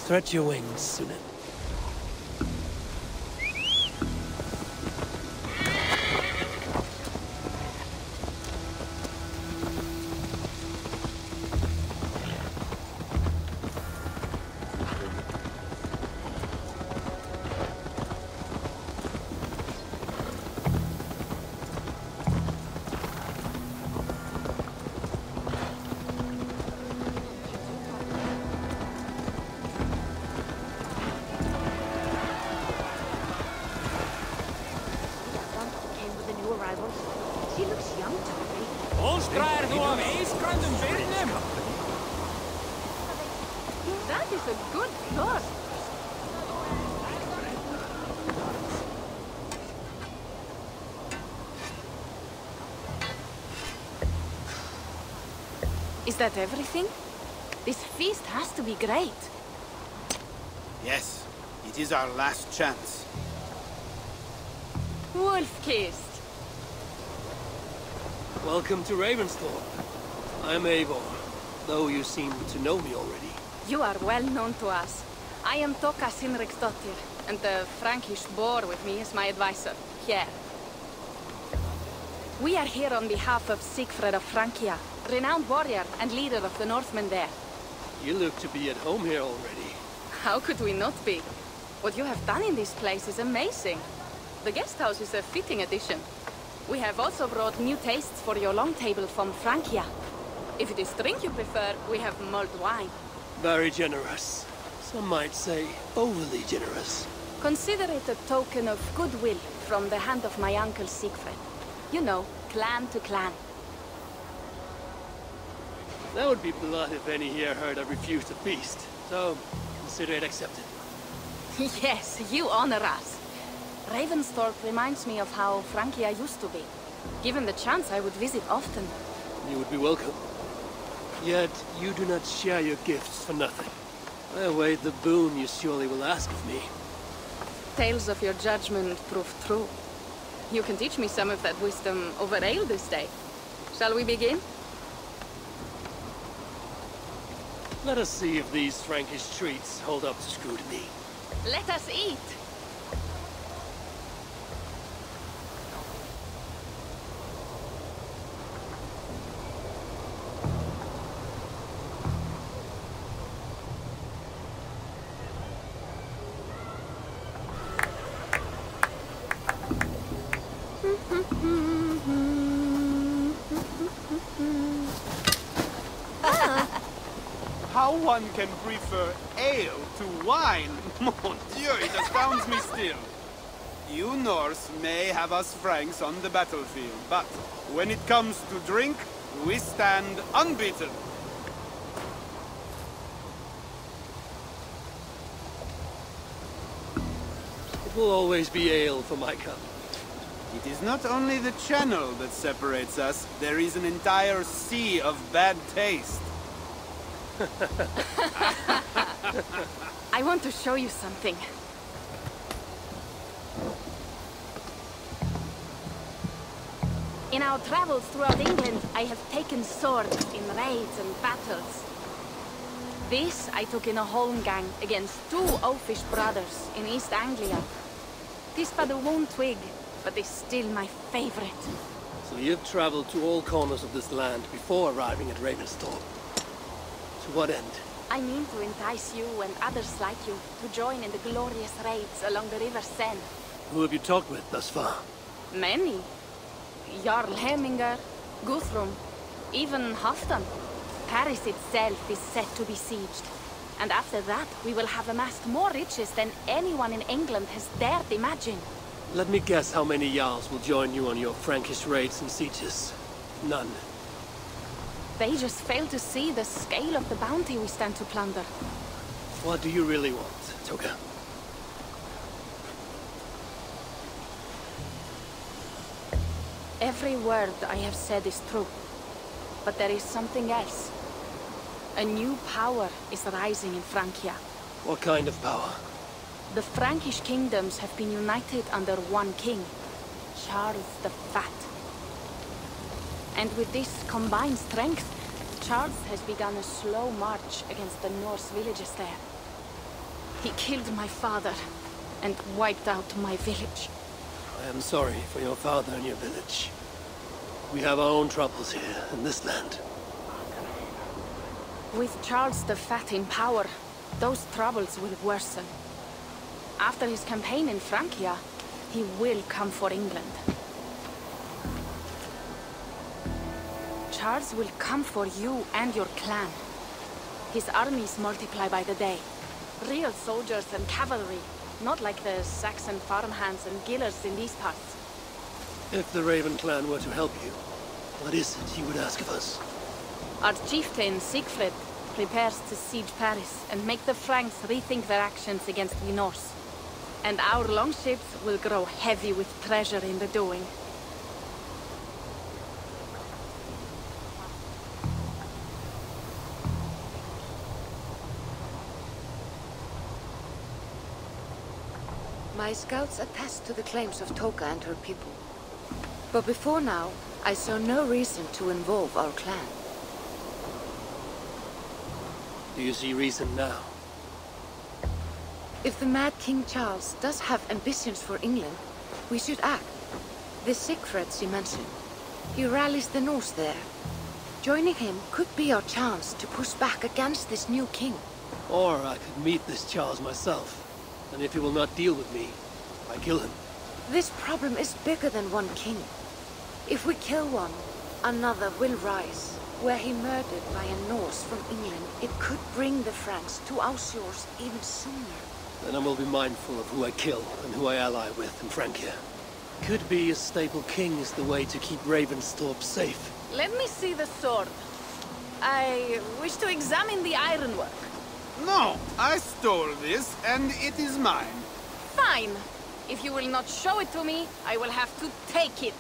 Stretch your wings, Sunan. She looks young to me. That is a good thought. Is that everything? This feast has to be great. Yes, it is our last chance. Wolf-kissed. Welcome to Ravensthorpe. I'm Eivor, though you seem to know me already. You are well known to us. I am Toka Sinriksdottir, and the Frankish boar with me is my advisor, Here. We are here on behalf of Sigfred of Francia, renowned warrior and leader of the Northmen there. You look to be at home here already. How could we not be? What you have done in this place is amazing. The guest house is a fitting addition. We have also brought new tastes for your long table from Francia. If it is drink you prefer, we have mulled wine. Very generous. Some might say overly generous. Consider it a token of goodwill from the hand of my uncle Sigfred. You know, clan to clan. That would be blood if any here heard I refused a feast. So, consider it accepted. Yes, you honor us. Ravensthorpe reminds me of how Francia used to be. Given the chance, I would visit often. You would be welcome. Yet, you do not share your gifts for nothing. I await the boon you surely will ask of me. Tales of your judgment prove true. You can teach me some of that wisdom over ale this day. Shall we begin? Let us see if these Frankish treats hold up to scrutiny. Let us eat! How one can prefer ale to wine? Mon Dieu, it astounds me still. You Norse may have us Franks on the battlefield, but when it comes to drink, we stand unbeaten. It will always be ale for my cup. It is not only the channel that separates us, there is an entire sea of bad taste. I want to show you something. In our travels throughout England, I have taken sword in raids and battles. This I took in a holmgang against two oafish brothers in East Anglia. Tis but a wound twig, but is still my favorite. So you've traveled to all corners of this land before arriving at Ravensthorpe. To what end? I mean to entice you and others like you to join in the glorious raids along the River Seine. Who have you talked with thus far? Many. Jarl Heminger, Guthrum, even Halfdan. Paris itself is set to be sieged. And after that, we will have amassed more riches than anyone in England has dared imagine. Let me guess how many Jarls will join you on your Frankish raids and sieges. None. They just fail to see the scale of the bounty we stand to plunder. What do you really want, Toka? Every word I have said is true. But there is something else. A new power is rising in Francia. What kind of power? The Frankish kingdoms have been united under one king, Charles the Fat. And with this combined strength, Charles has begun a slow march against the Norse villages there. He killed my father and wiped out my village. I am sorry for your father and your village. We have our own troubles here in this land. With Charles the Fat in power, those troubles will worsen. After his campaign in Francia, he will come for England. Charles will come for you and your clan. His armies multiply by the day. Real soldiers and cavalry, not like the Saxon farmhands and gillers in these parts. If the Raven clan were to help you, what is it you would ask of us? Our chieftain, Siegfried, prepares to siege Paris and make the Franks rethink their actions against the Norse. And our longships will grow heavy with treasure in the doing. My scouts attest to the claims of Toka and her people. But before now, I saw no reason to involve our clan. Do you see reason now? If the mad King Charles does have ambitions for England, we should act. The Siegfried you mentioned, he rallies the Norse there. Joining him could be our chance to push back against this new king. Or I could meet this Charles myself. And if he will not deal with me, I kill him. This problem is bigger than one king. If we kill one, another will rise. Were he murdered by a Norse from England, it could bring the Franks to our shores even sooner. Then I will be mindful of who I kill and who I ally with in Francia. Could be a stable king is the way to keep Ravensthorpe safe. Let me see the sword. I wish to examine the ironwork. No, I stole this, and it is mine. Fine. If you will not show it to me, I will have to take it.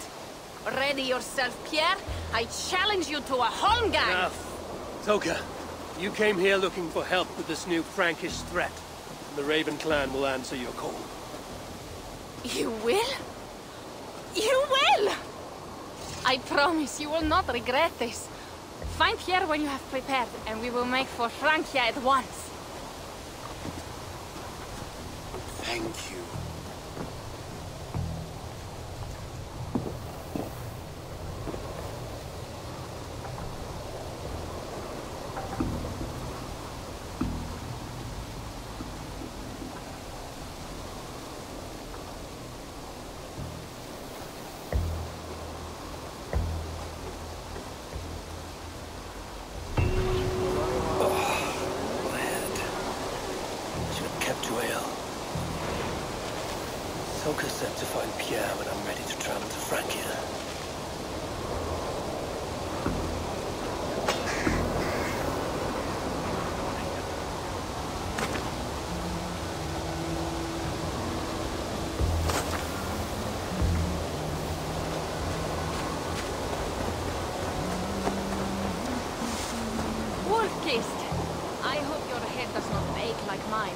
Ready yourself, Pierre. I challenge you to a holmgang. Enough. Toka, you came here looking for help with this new Frankish threat. The Raven clan will answer your call. You will? You will! I promise you will not regret this. Find Pierre when you have prepared, and we will make for Francia at once. Thank you. Toka said to find Pierre when I'm ready to travel to Francia. Wolf-kissed. I hope your head does not ache like mine.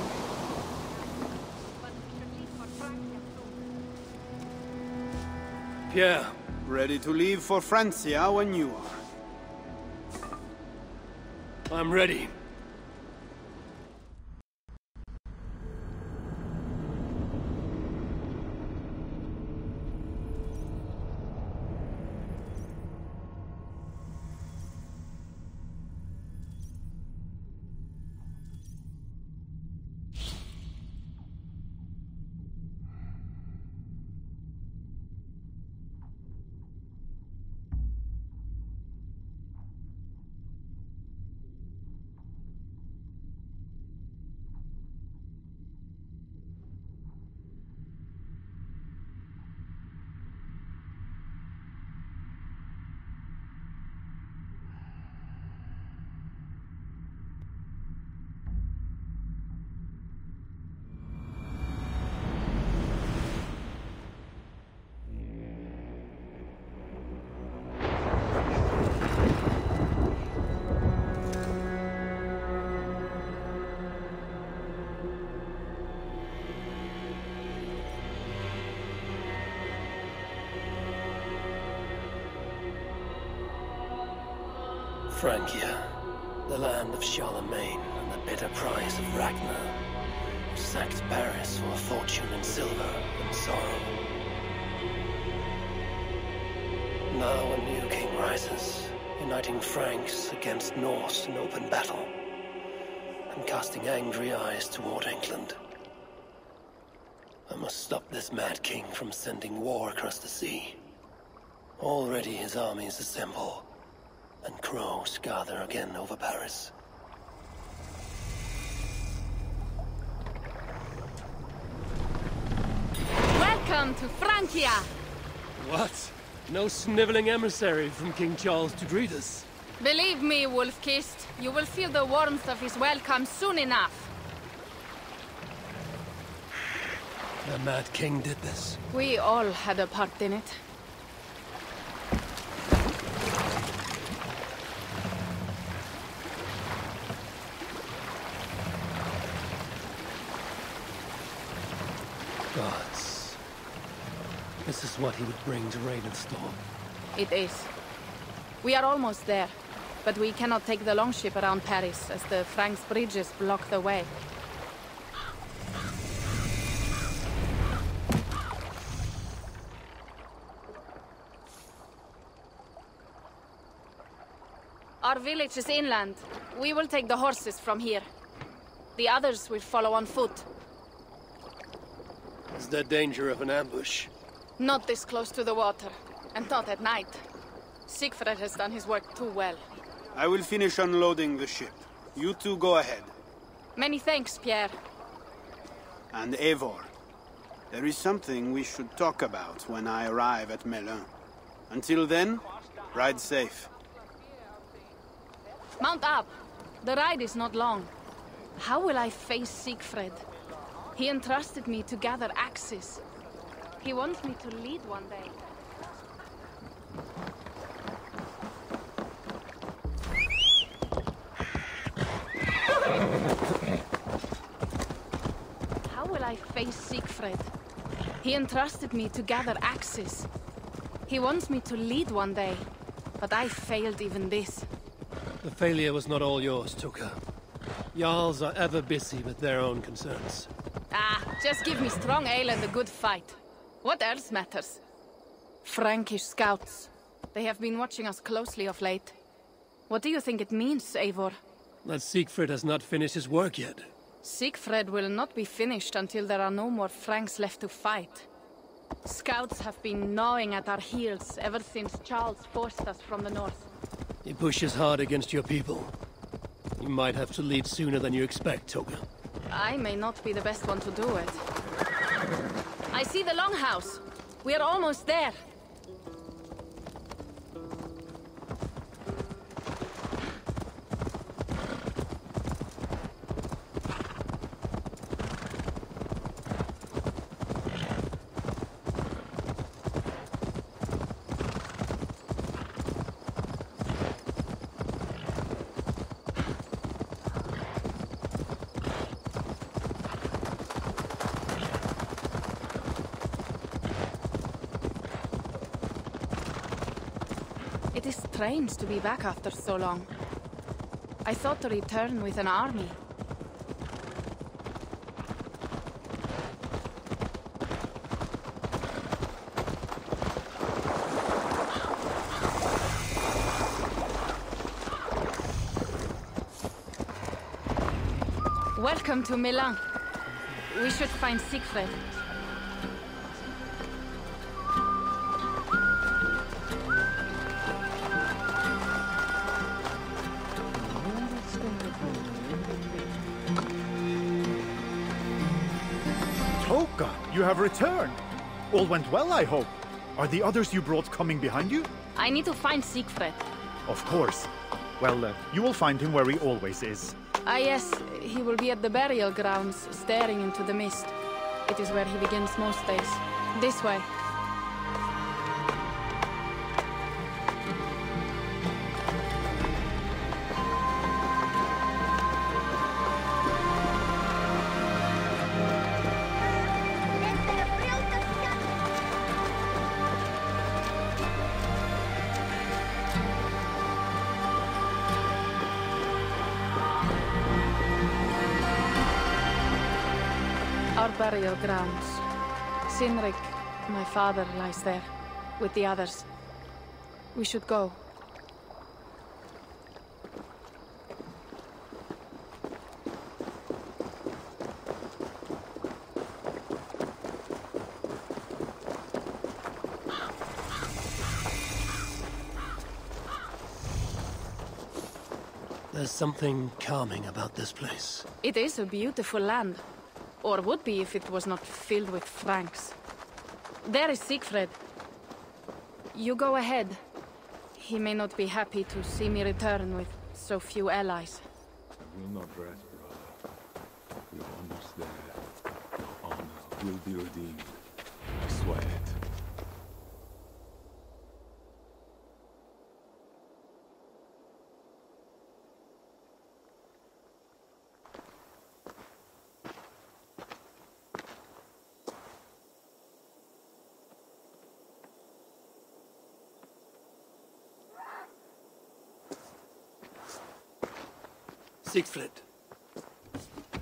Pierre. Ready to leave for Francia when you are. I'm ready. Francia, the land of Charlemagne and the bitter prize of Ragnar. sacked Paris for a fortune in silver and sorrow. Now a new king rises, uniting Franks against Norse in open battle, and casting angry eyes toward England. I must stop this mad king from sending war across the sea. Already his armies assemble, and crows gather again over Paris. Welcome to Francia! What? No sniveling emissary from King Charles to greet us? Believe me, Wolf-Kissed, you will feel the warmth of his welcome soon enough. The Mad King did this. We all had a part in it. Gods. This is what he would bring to Ravenstorm. It is. We are almost there, but we cannot take the longship around Paris as the Franks' bridges block the way. Our village is inland. We will take the horses from here. The others will follow on foot. Is there danger of an ambush? Not this close to the water, and not at night. Siegfried has done his work too well. I will finish unloading the ship. You two go ahead. Many thanks, Pierre. And Eivor, there is something we should talk about when I arrive at Melun. Until then, ride safe. Mount up. The ride is not long. How will I face Siegfried? He entrusted me to gather axes. He wants me to lead one day. How will I face Siegfried? He entrusted me to gather axes. He wants me to lead one day, but I failed even this. The failure was not all yours, Tuka. Jarls are ever busy with their own concerns. Ah, just give me strong ale and a good fight. What else matters? Frankish scouts. They have been watching us closely of late. What do you think it means, Eivor? That Siegfried has not finished his work yet. Siegfried will not be finished until there are no more Franks left to fight. Scouts have been gnawing at our heels ever since Charles forced us from the north. He pushes hard against your people. You might have to lead sooner than you expect, Toga. I may not be the best one to do it. I see the longhouse. We are almost there. It is strange to be back after so long. I thought to return with an army. Welcome to Milan. We should find Siegfried. Toka, you have returned. All went well, I hope. Are the others you brought coming behind you? I need to find Siegfried. Of course. Well, you will find him where he always is. Ah yes, he will be at the burial grounds, staring into the mist. It is where he begins most days. This way. burial grounds. Sinrik, my father, lies there, with the others. We should go. There's something calming about this place. It is a beautiful land. Or would be if it was not filled with Franks. There is Siegfried. You go ahead. He may not be happy to see me return with so few allies. I will not rest, brother. Your honor's there. Your honor will be redeemed. I swear it. Siegfried.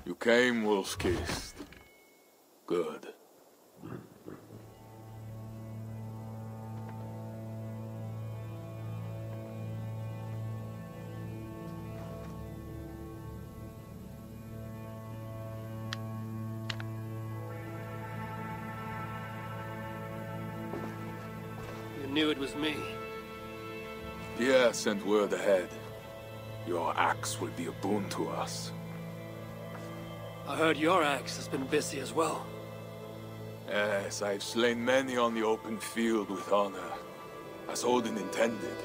You came, wolf-kissed. Good. You knew it was me. Pierre sent word ahead. Your axe will be a boon to us. I heard your axe has been busy as well. Yes, I've slain many on the open field with honor, as Odin intended.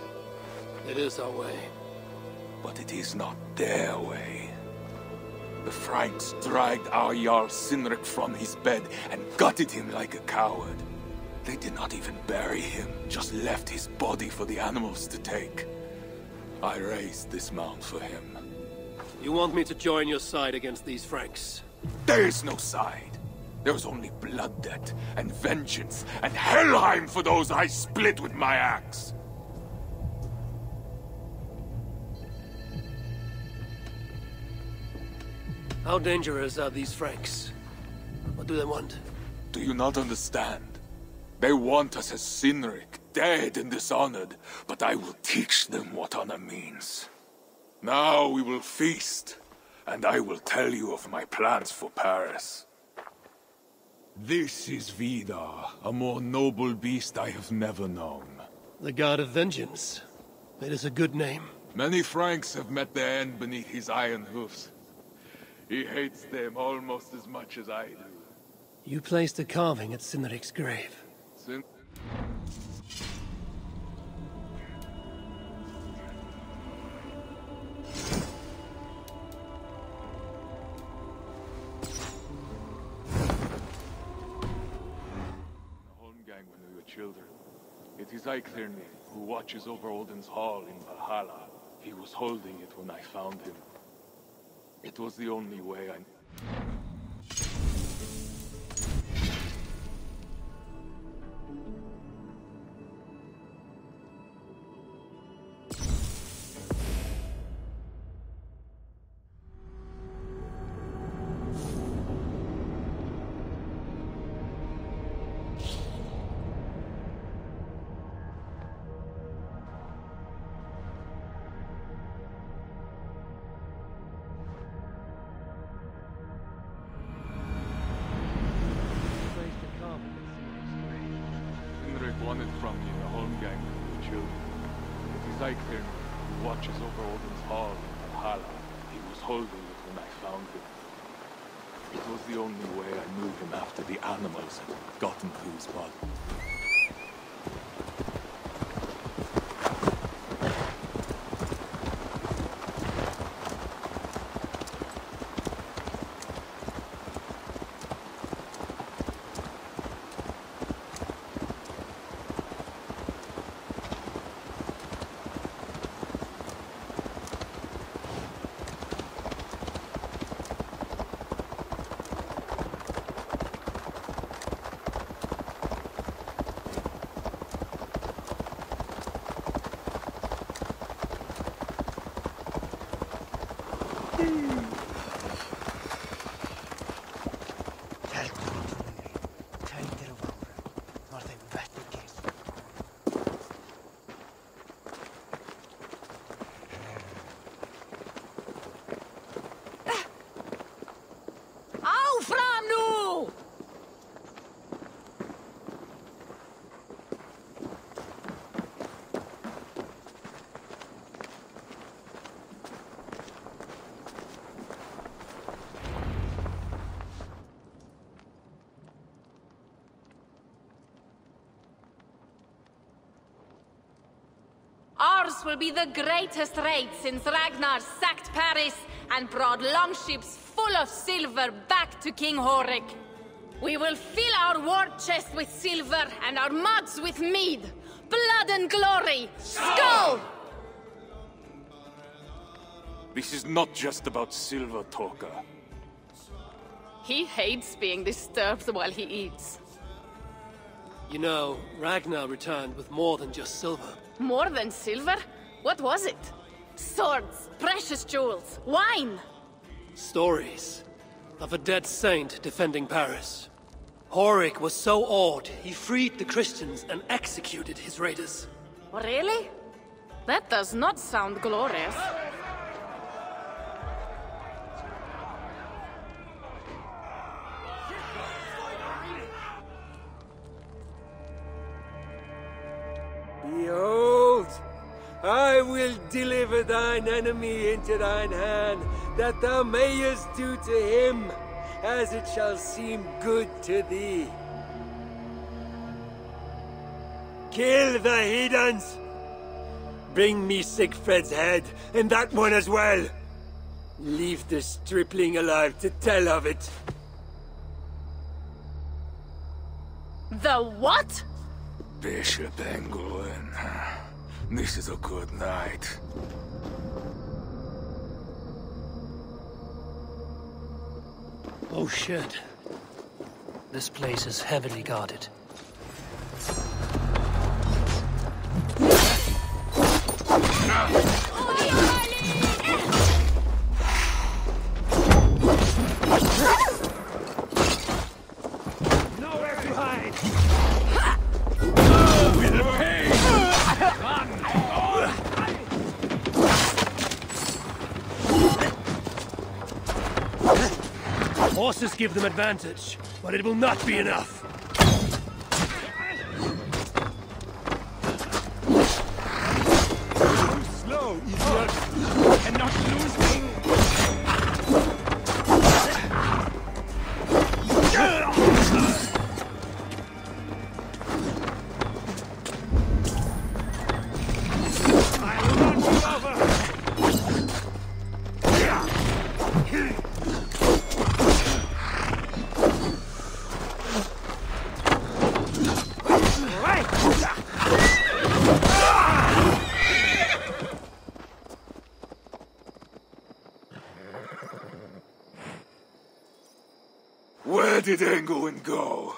It is our way. But it is not their way. The Franks dragged our Jarl Sinrik from his bed and gutted him like a coward. They did not even bury him, just left his body for the animals to take. I raised this mound for him. You want me to join your side against these Franks? There is no side. There is only blood debt, and vengeance, and Helheim for those I split with my axe. How dangerous are these Franks? What do they want? Do you not understand? They want us as Sinrik, dead and dishonored, but I will teach them what honor means. Now we will feast, and I will tell you of my plans for Paris. This is Vidar, a more noble beast I have never known. The God of Vengeance. It is a good name. Many Franks have met their end beneath his iron hoofs. He hates them almost as much as I do. You placed a carving at Sinrik's grave. Children. It is Eiklirni who watches over Odin's hall in Valhalla. He was holding it when I found him. It was the only way I... won it from me in the Holmgang with the children. It is Eiklirni who watches over Odin's hall in Valhalla. He was holding it when I found him. It was the only way I knew him after the animals had gotten through his body. will be the greatest raid since Ragnar sacked Paris and brought longships full of silver back to King Horik. We will fill our war chest with silver and our mugs with mead. Blood and glory! Skull! This is not just about silver, Torka. He hates being disturbed while he eats. You know, Ragnar returned with more than just silver. More than silver? What was it? Swords, precious jewels, wine! Stories of a dead saint defending Paris. Horik was so awed, he freed the Christians and executed his raiders. Really? That does not sound glorious. Behold, I will deliver thine enemy into thine hand, that thou mayest do to him as it shall seem good to thee. Kill the heathens! Bring me Sigfred's head, and that one as well! Leave the stripling alive to tell of it. The what? Bishop Engelwin. This is a good night. Oh shit. This place is heavily guarded. Nowhere to hide! Horses give them advantage, but it will not be enough. Slow, idiot! Cannot lose me! I'll run you over! Where did Engelwin go?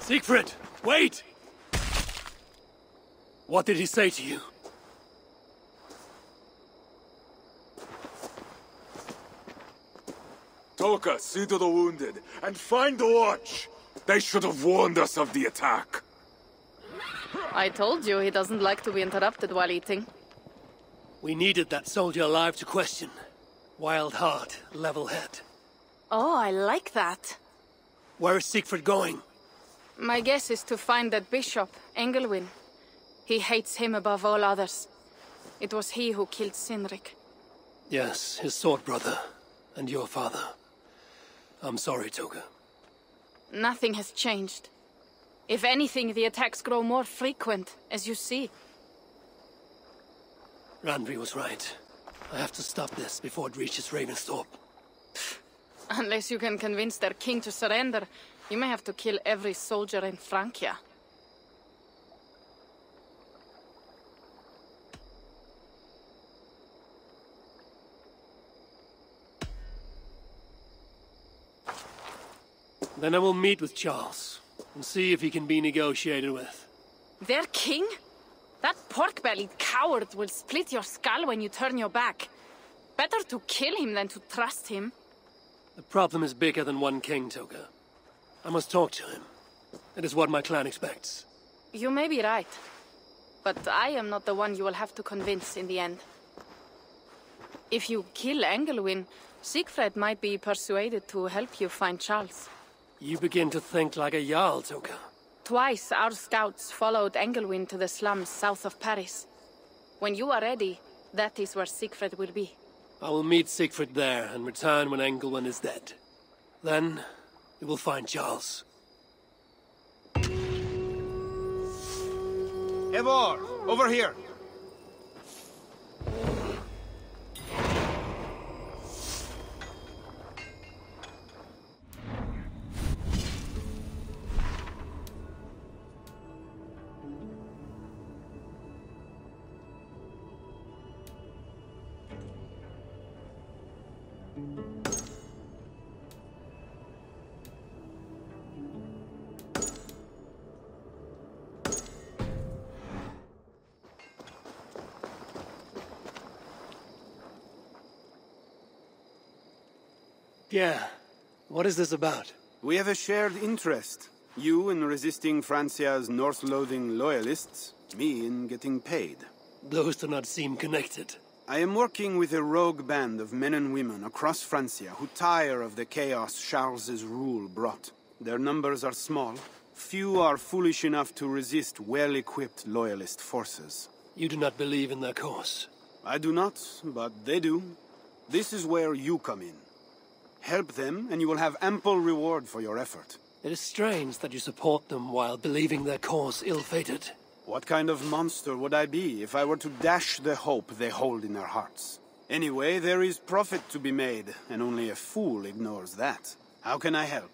Siegfried, wait! What did he say to you? Toka, see to the wounded, and find the watch! They should have warned us of the attack. I told you he doesn't like to be interrupted while eating. We needed that soldier alive to question. Wild heart, level head. Oh, I like that. Where is Siegfried going? My guess is to find that bishop, Engelwin. He hates him above all others. It was he who killed Sinrik. Yes, his sword brother. And your father. I'm sorry, Toga. Nothing has changed. If anything, the attacks grow more frequent, as you see. Randvi was right. I have to stop this before it reaches Ravensthorpe. Unless you can convince their king to surrender, you may have to kill every soldier in Francia. Then I will meet with Charles, and see if he can be negotiated with. Their king? That pork-bellied coward will split your skull when you turn your back. Better to kill him than to trust him. The problem is bigger than one king, Toga. I must talk to him. It is what my clan expects. You may be right. But I am not the one you will have to convince in the end. If you kill Engelwin, Siegfried might be persuaded to help you find Charles. You begin to think like a Jarl, Toga. Twice our scouts followed Engelwin to the slums south of Paris. When you are ready, that is where Siegfried will be. I will meet Siegfried there and return when Engelwin is dead. Then, we will find Charles. Eivor, over here! Yeah. What is this about? We have a shared interest. You in resisting Francia's Norse-loathing loyalists, me in getting paid. Those do not seem connected. I am working with a rogue band of men and women across Francia who tire of the chaos Charles's rule brought. Their numbers are small. Few are foolish enough to resist well-equipped loyalist forces. You do not believe in their cause? I do not, but they do. This is where you come in. Help them, and you will have ample reward for your effort. It is strange that you support them while believing their cause ill-fated. What kind of monster would I be if I were to dash the hope they hold in their hearts? Anyway, there is profit to be made, and only a fool ignores that. How can I help?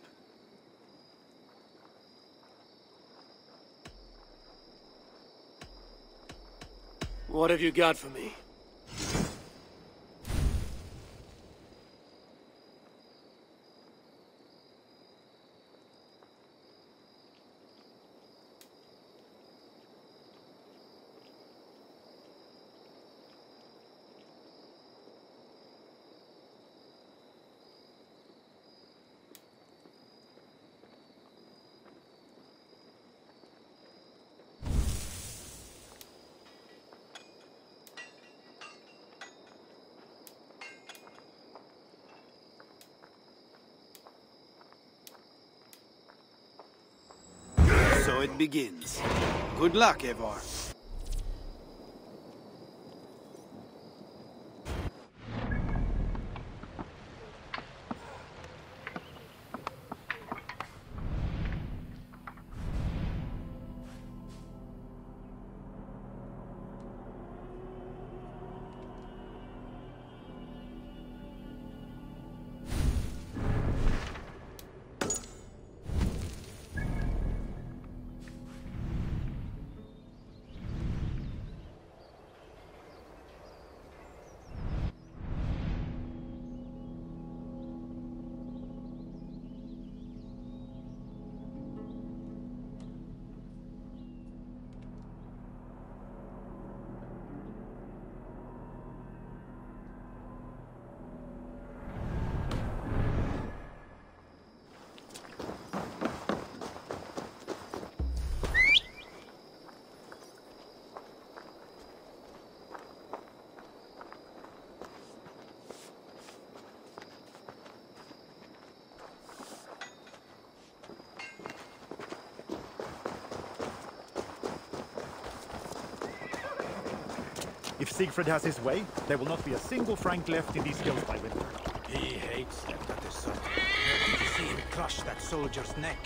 What have you got for me? So it begins. Good luck, Eivor. If Siegfried has his way, there will not be a single Frank left in these hills by winter. He hates them, that is so. Did you see him crush that soldier's neck?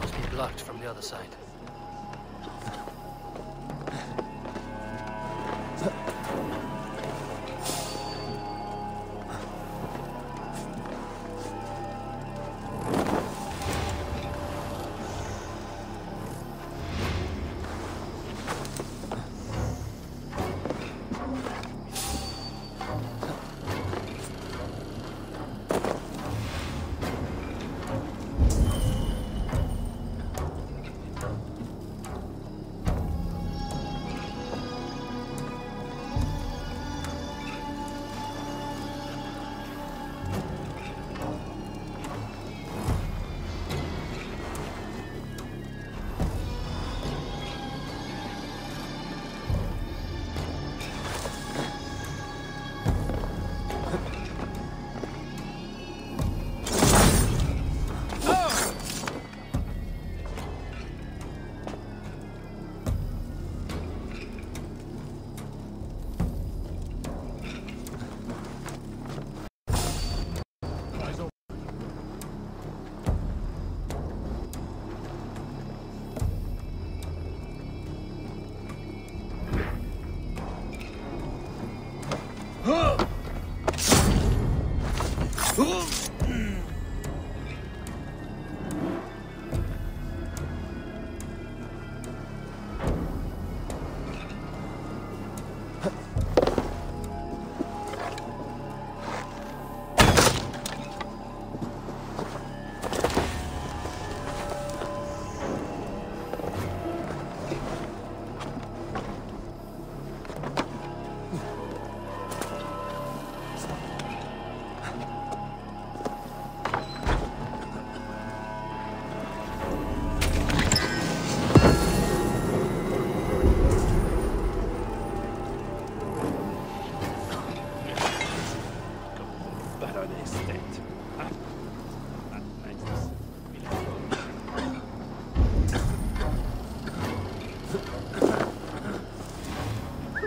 Must be blocked from the other side.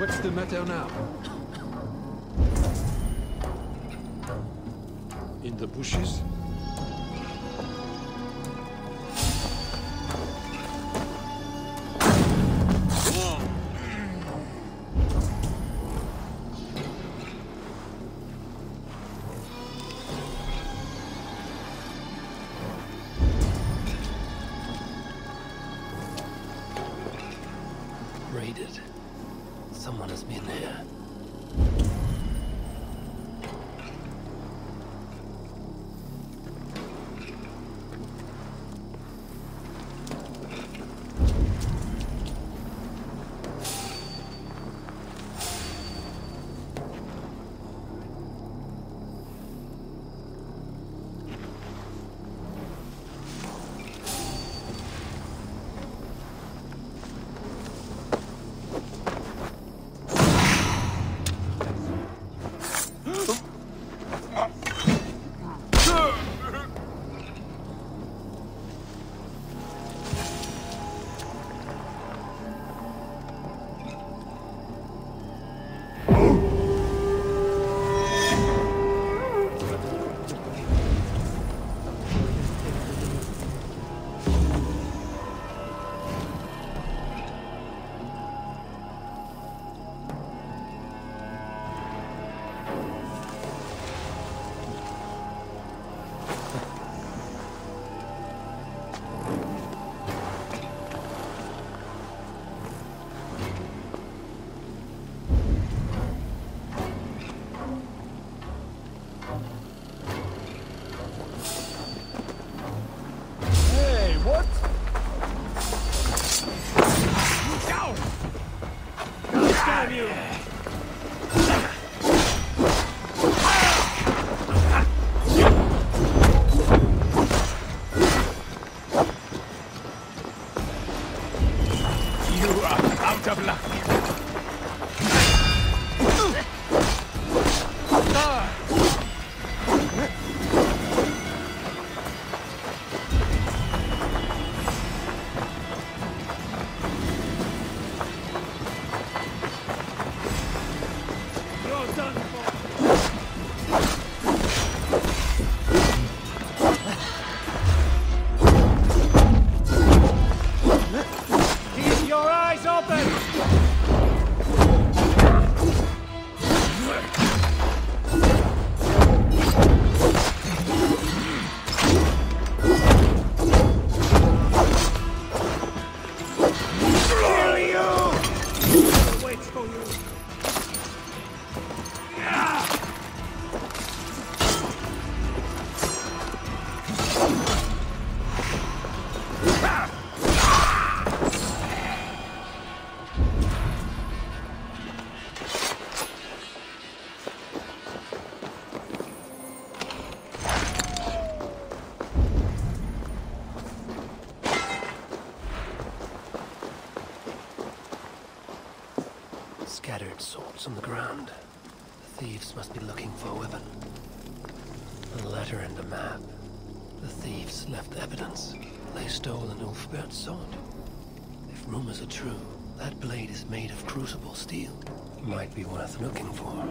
What's the matter now? In the bushes? Raided. Someone has been here. You are out of luck. Scattered swords on the ground. The thieves must be looking for a weapon. A letter and a map. The thieves left evidence. They stole an Ulfbert's sword. If rumors are true, that blade is made of crucible steel. Might be worth looking for.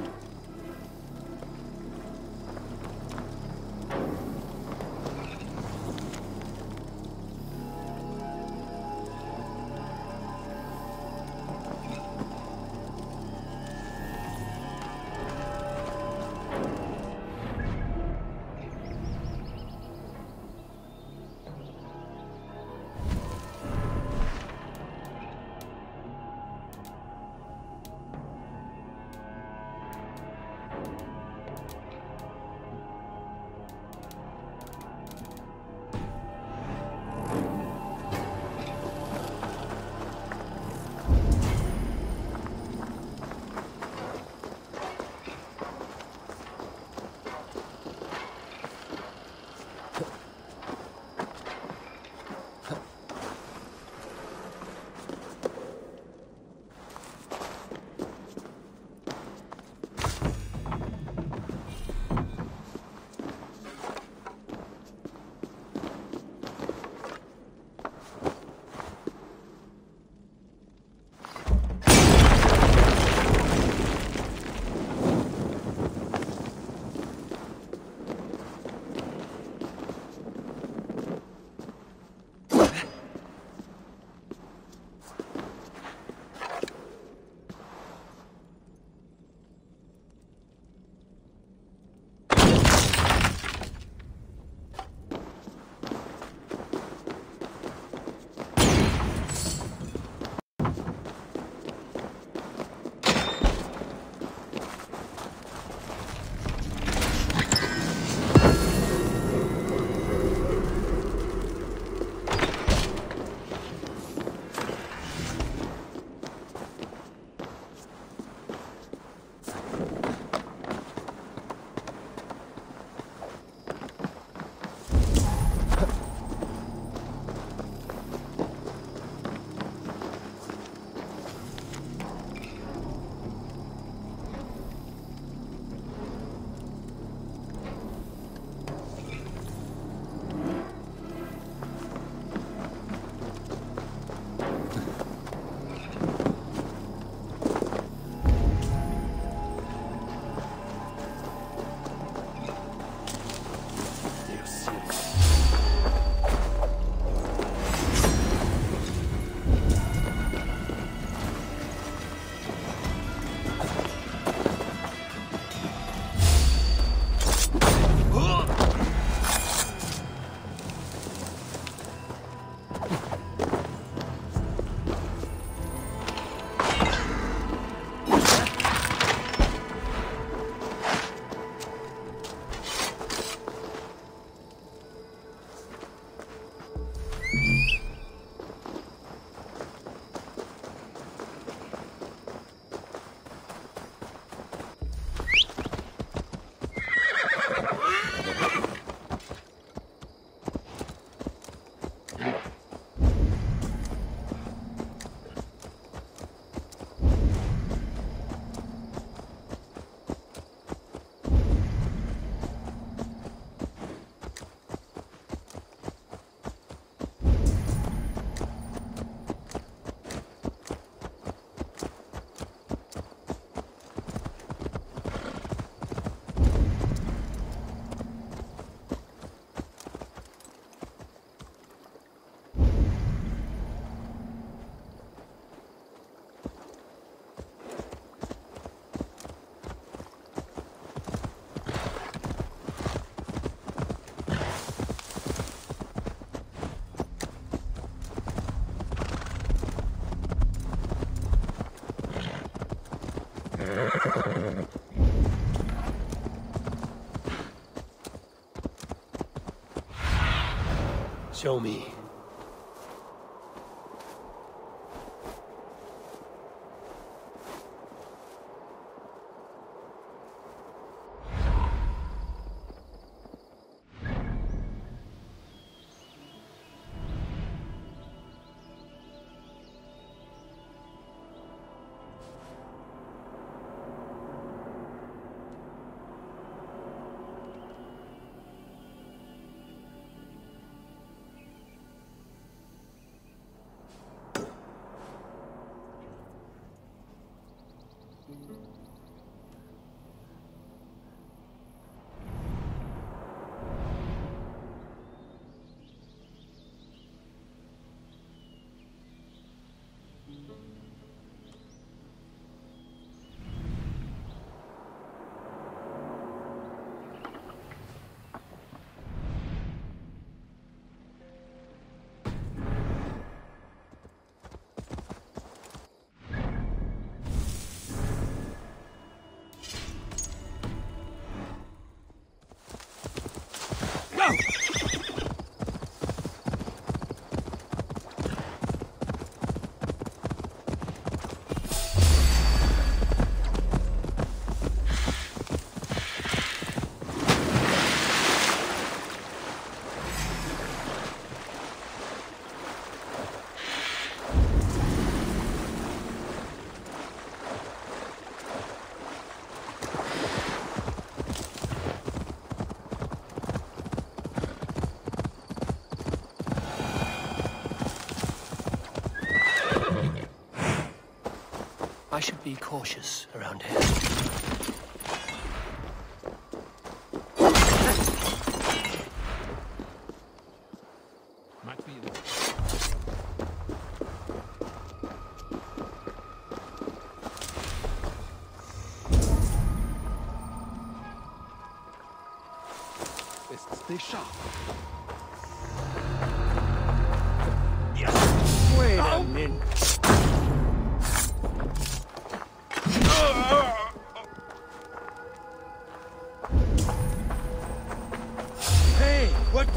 Show me. I should be cautious around here. Stay sharp. Wait a minute. Hey, what?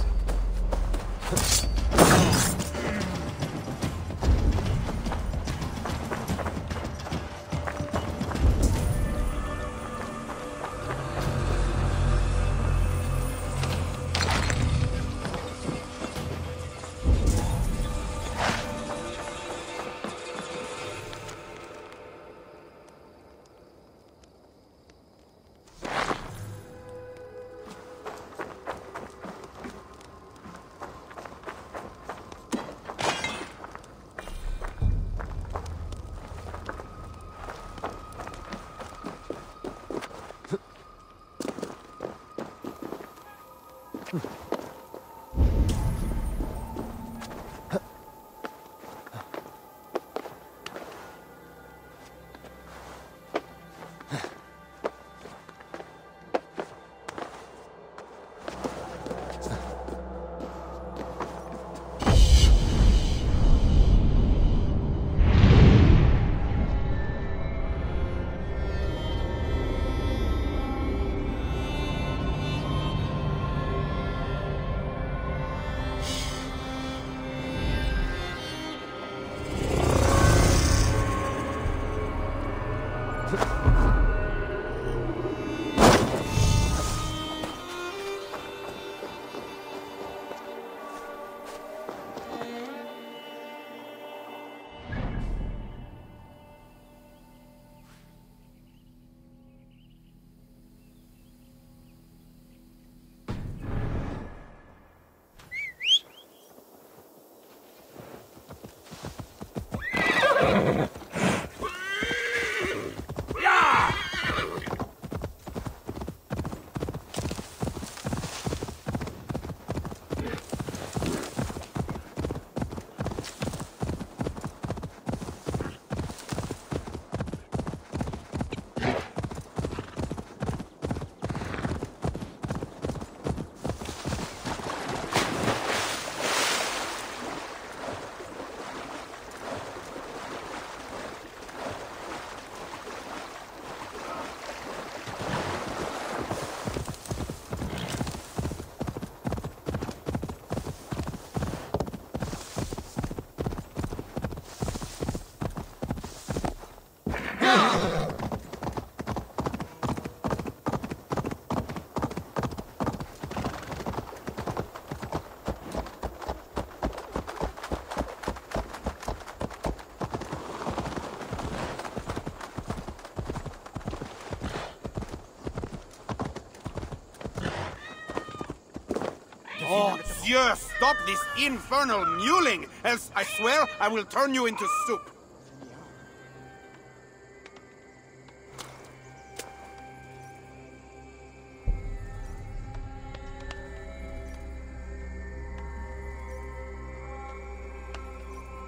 Oh, Dieu, stop this infernal mewling, else I swear I will turn you into soup.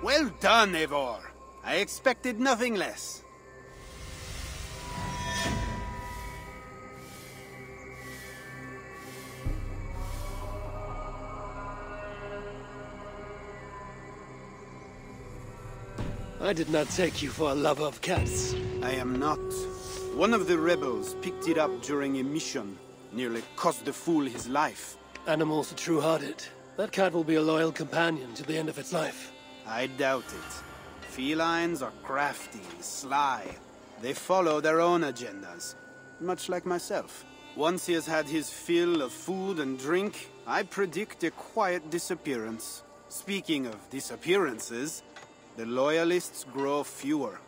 Well done, Eivor. I expected nothing less. I did not take you for a lover of cats. I am not. One of the rebels picked it up during a mission. Nearly cost the fool his life. Animals are true-hearted. That cat will be a loyal companion to the end of its life. I doubt it. Felines are crafty, sly. They follow their own agendas, much like myself. Once he has had his fill of food and drink, I predict a quiet disappearance. Speaking of disappearances, the Loyalists grow fewer.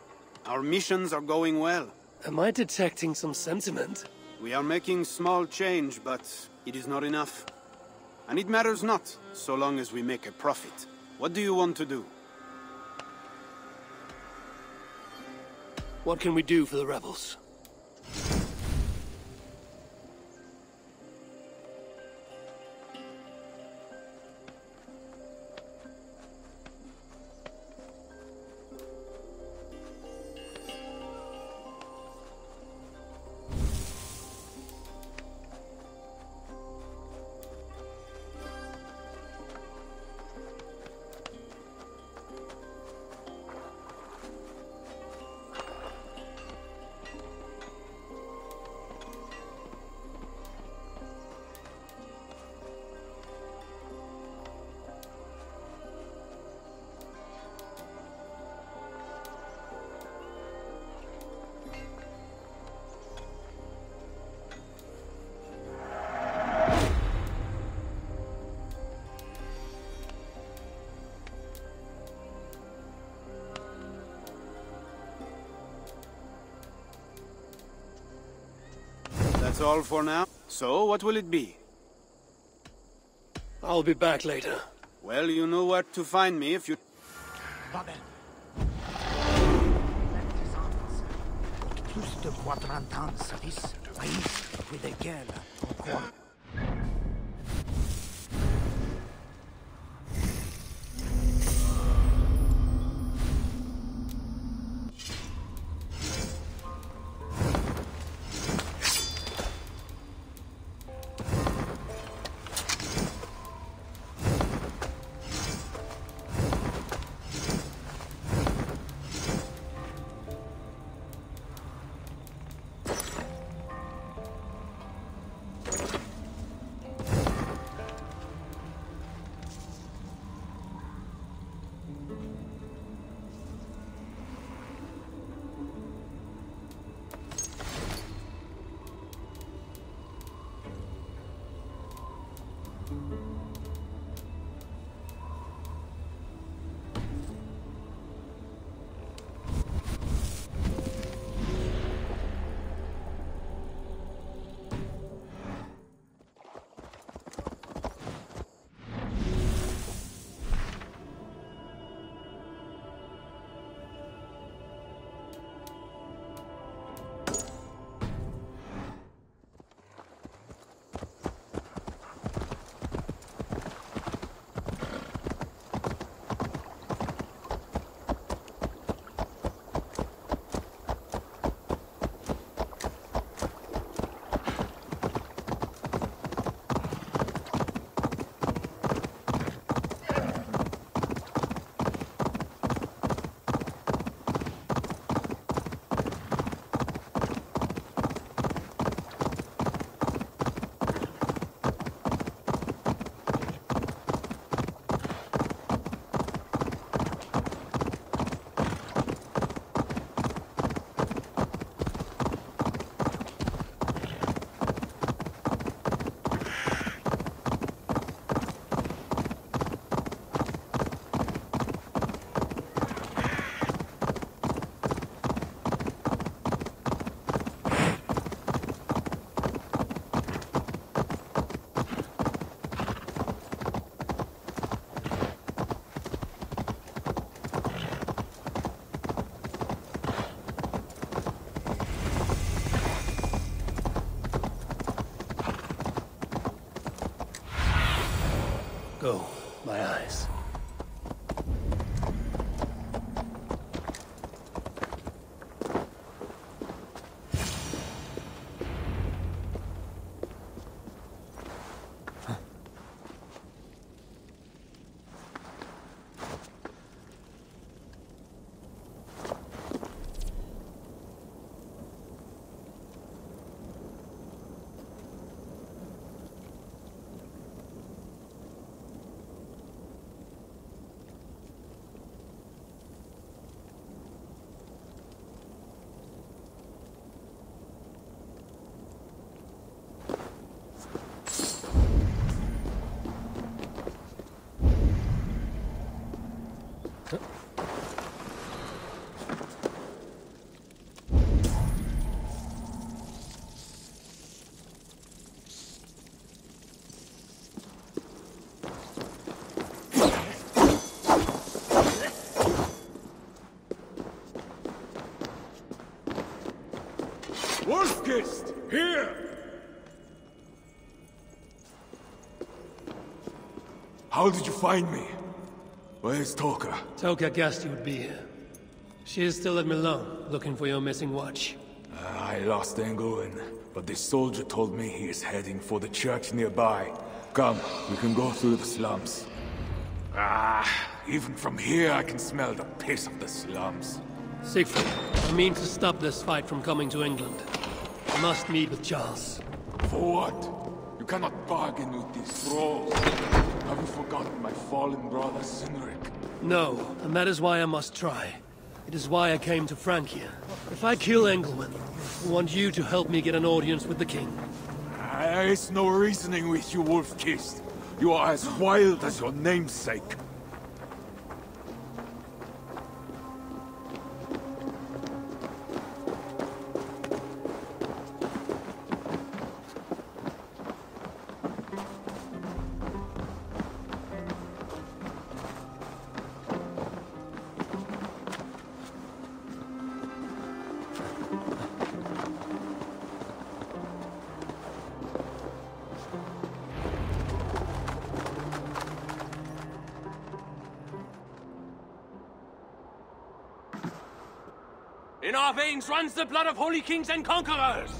Our missions are going well. Am I detecting some sentiment? We are making small change, but it is not enough. And it matters not, so long as we make a profit. What do you want to do? What can we do for the rebels? That's all for now. So, what will it be? I'll be back later. Well, you know where to find me if you... Plus de quadrantans satis, país, with a gueule, encore. Go, my eyes. Wolf-Kissed! Here! How did you find me? Where's Toka? Toka guessed you would be here. She is still at Milan, looking for your missing watch. I lost Engelwin, but this soldier told me he is heading for the church nearby. Come, we can go through the slums. Even from here I can smell the piss of the slums. Siegfried, I mean to stop this fight from coming to England. I must meet with Charles. For what? You cannot bargain with these thralls. Have you forgotten my fallen brother Cynric? No, and that is why I must try. It is why I came to Francia. If I kill Engelwin, I want you to help me get an audience with the king. There is no reasoning with you, Wolf-Kissed. You are as wild as your namesake. In our veins runs the blood of holy kings and conquerors.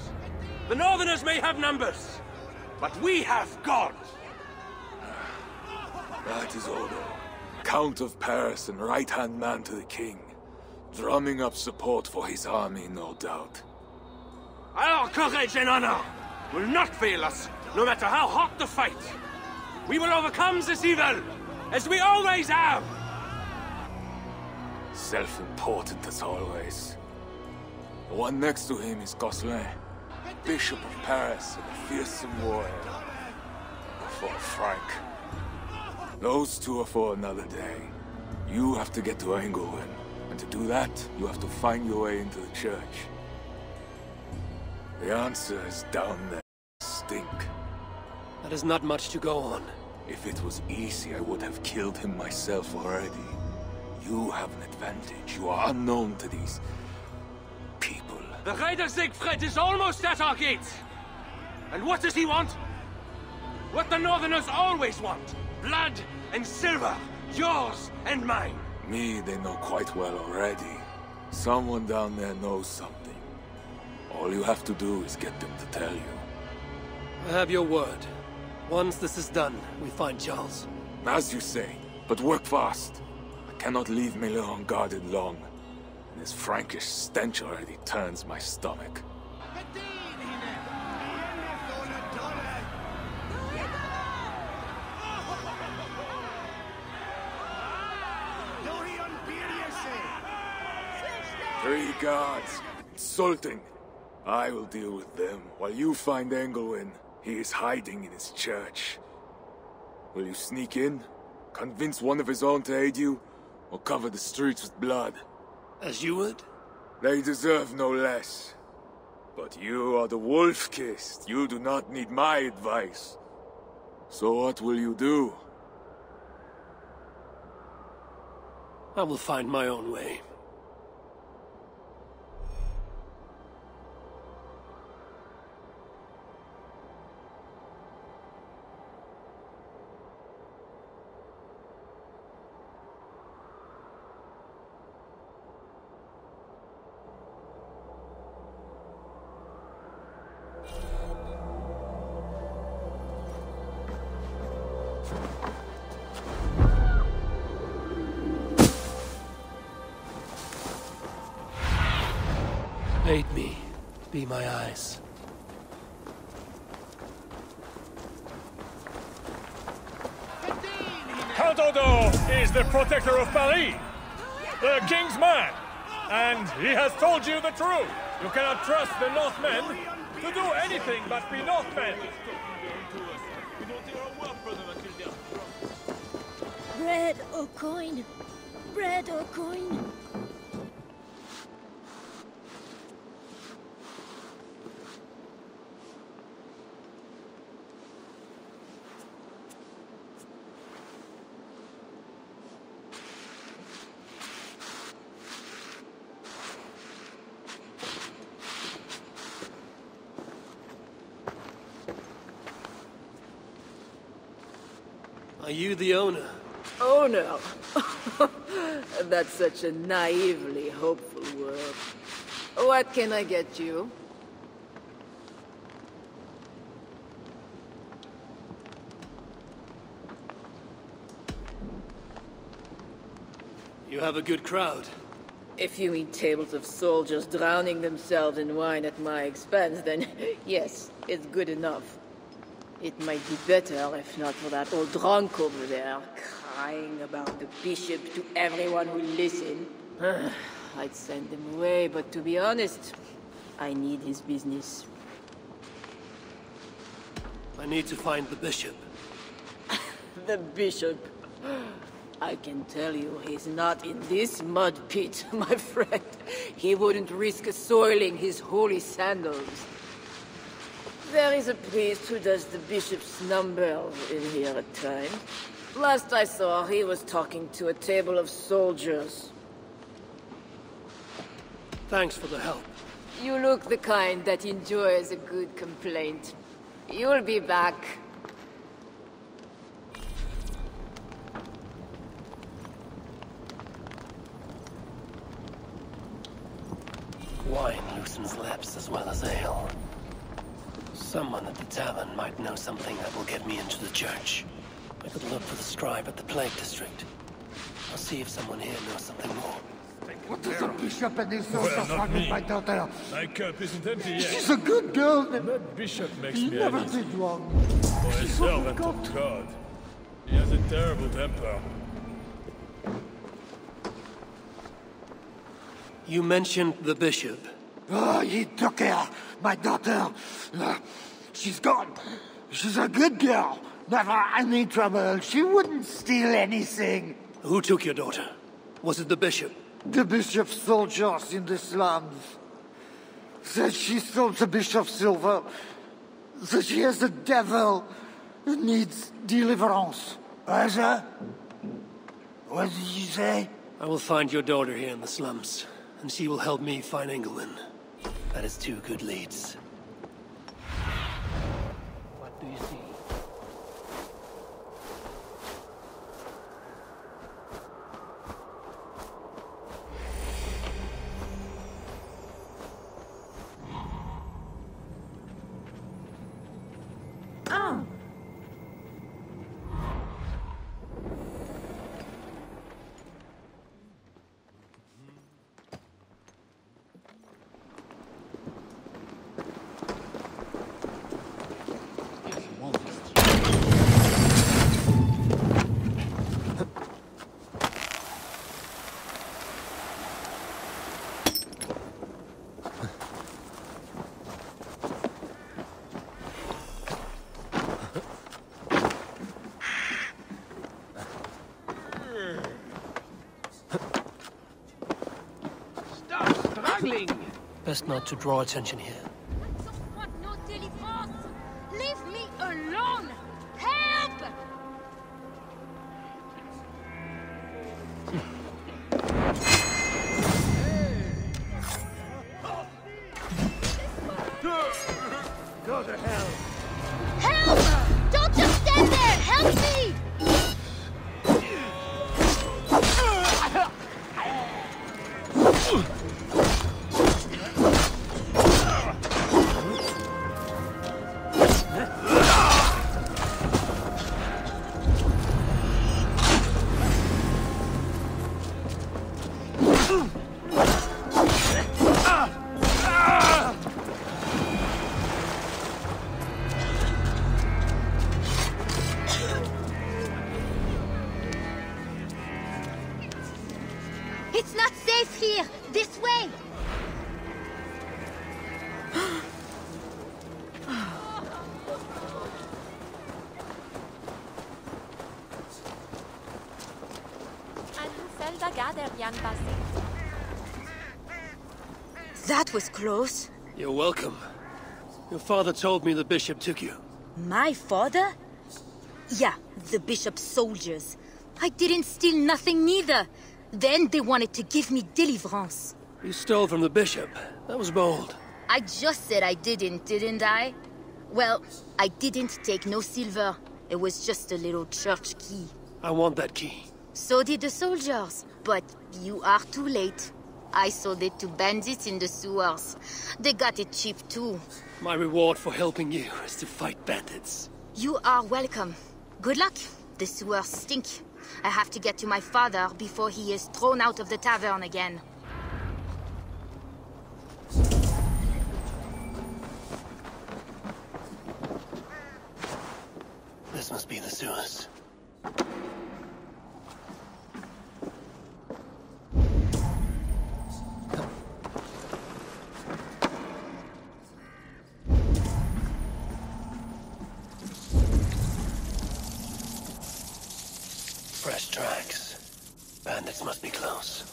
The Northerners may have numbers, but we have God. That is Odo, Count of Paris and right-hand man to the king. Drumming up support for his army, no doubt. Our courage and honor will not fail us, no matter how hot the fight. We will overcome this evil, as we always have. Self-important as always. The one next to him is Gosselin, Bishop of Paris and a fearsome warrior. For Frank. Those two are for another day. You have to get to Engelwin, and to do that, you have to find your way into the church. The answer is down there. Stink. That is not much to go on. If it was easy, I would have killed him myself already. You have an advantage. You are unknown to these people. The Raider Siegfried is almost at our gates. And what does he want? What the Northerners always want. Blood and silver. Yours and mine. Me, they know quite well already. Someone down there knows something. All you have to do is get them to tell you. I have your word. Once this is done, we find Charles. As you say, but work fast. I cannot leave Miller unguarded long. And this Frankish stench already turns my stomach. Three guards. Insulting. I will deal with them, while you find Engelwin. He is hiding in his church. Will you sneak in? Convince one of his own to aid you? Or cover the streets with blood? As you would? They deserve no less. But you are the Wolf-Kissed. You do not need my advice. So what will you do? I will find my own way. Aid me. Be my eyes. Count Odo is the protector of Paris, the king's man, and he has told you the truth. You cannot trust the Northmen to do anything but be Northmen. Bread or coin? Bread or coin? Are you the owner? Owner? That's such a naively hopeful word. What can I get you? You have a good crowd. If you mean tables of soldiers drowning themselves in wine at my expense, then yes, it's good enough. It might be better if not for that old drunk over there, crying about the bishop to everyone who listen. I'd send him away, but to be honest, I need his business. I need to find the bishop. The bishop? I can tell you he's not in this mud pit, my friend. He wouldn't risk soiling his holy sandals. There is a priest who does the bishop's numbers in here at times. Last I saw, he was talking to a table of soldiers. Thanks for the help. You look the kind that enjoys a good complaint. You'll be back. Wine loosens lips as well as ale. Someone at the tavern might know something that will get me into the church. I could look for the scribe at the Plague District. I'll see if someone here knows something more. What does the bishop and his Well, sons not want with me. my daughter? My cup isn't empty yet. She's a good girl. That bishop makes He me never uneasy. did wrong. For a She's a servant good of God. He has a terrible temper. You mentioned the bishop. Oh, he took her, my daughter. She's gone. She's a good girl. Never any trouble. She wouldn't steal anything. Who took your daughter? Was it the bishop? The bishop's soldiers in the slums. Says she stole the bishop's silver. Says she has the devil. Needs deliverance. What did you say? I will find your daughter here in the slums, and she will help me find England. That is two good leads. What do you see? Oh. Best not to draw attention here. I don't want no deliverance! Leave me alone! Help! Go to hell. Help! Don't just stand there! Help me! It's not safe here! This way! That was close. You're welcome. Your father told me the bishop took you. My father? Yeah, the bishop's soldiers. I didn't steal nothing neither. Then they wanted to give me deliverance. You stole from the bishop. That was bold. I just said I didn't I? Well, I didn't take no silver. It was just a little church key. I want that key. So did the soldiers, but you are too late. I sold it to bandits in the sewers. They got it cheap too. My reward for helping you is to fight bandits. You are welcome. Good luck. The sewers stink. I have to get to my father before he is thrown out of the tavern again. This must be the sewers. Fresh tracks. Bandits must be close.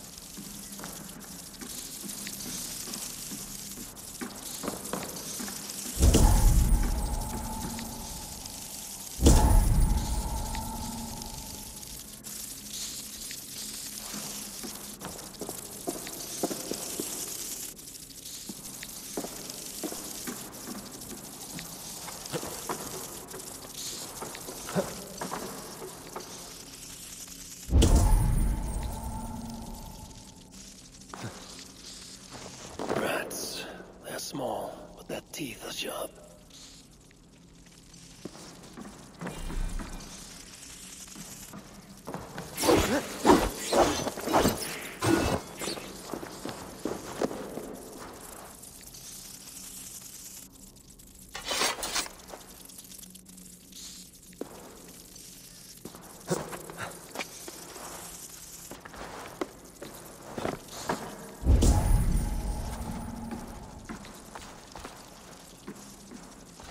Small, but their teeth are sharp.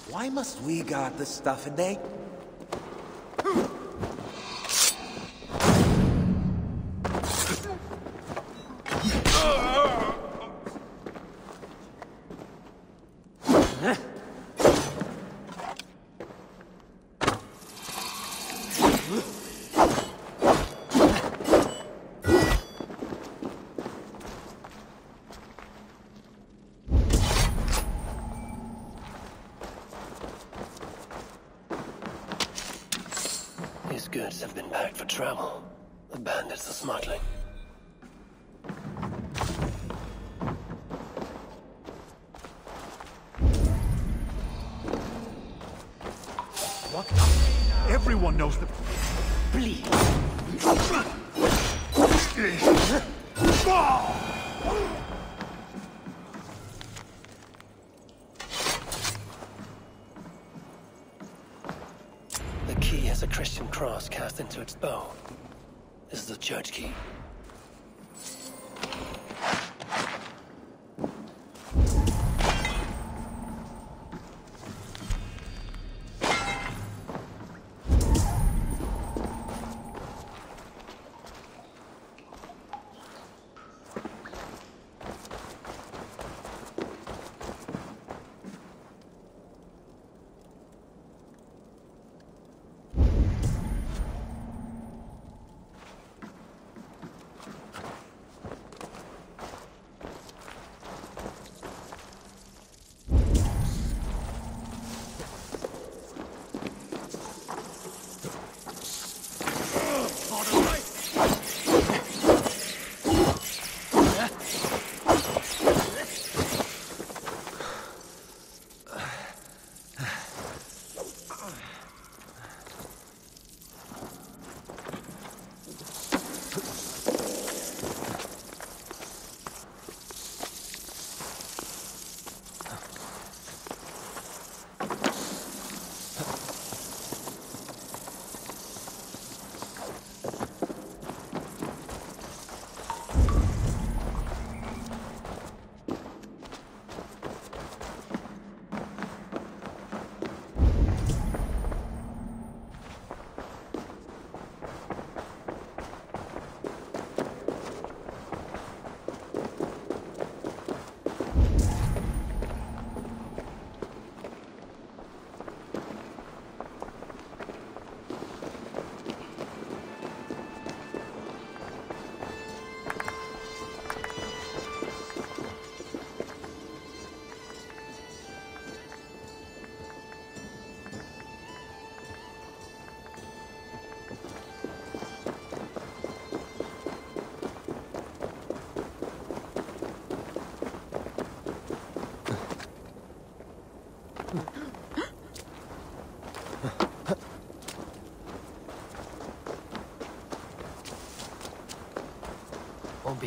Why must we guard this stuff and they... These goods have been packed for travel. The bandits are smuggling. What? Everyone knows the... Please. The key has a Christian cross cast into its bow. This is the church key.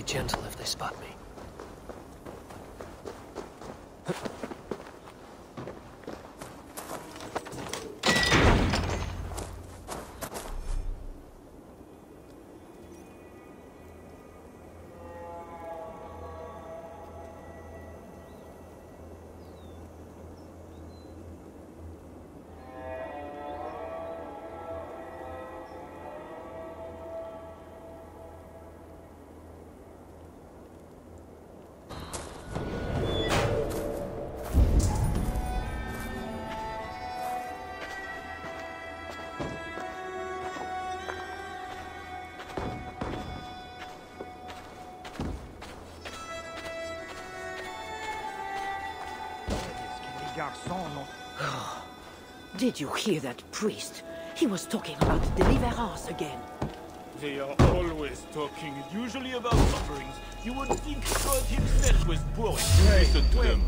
gentle if they spot me. Did you hear that priest? He was talking about deliverance again. They are always talking, usually about sufferings. You would think God himself was poor. Listen to them.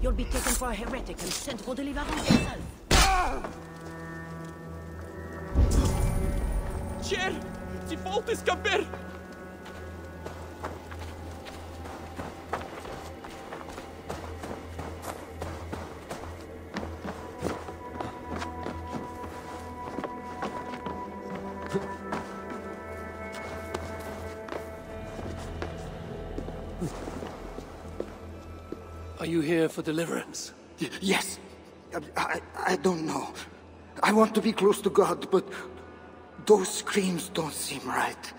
You'll be taken for a heretic and sent for deliverance yourself. Ciel! Ti faut escaper! Are you here for deliverance? Yes. I don't know. I want to be close to God, but those screams don't seem right.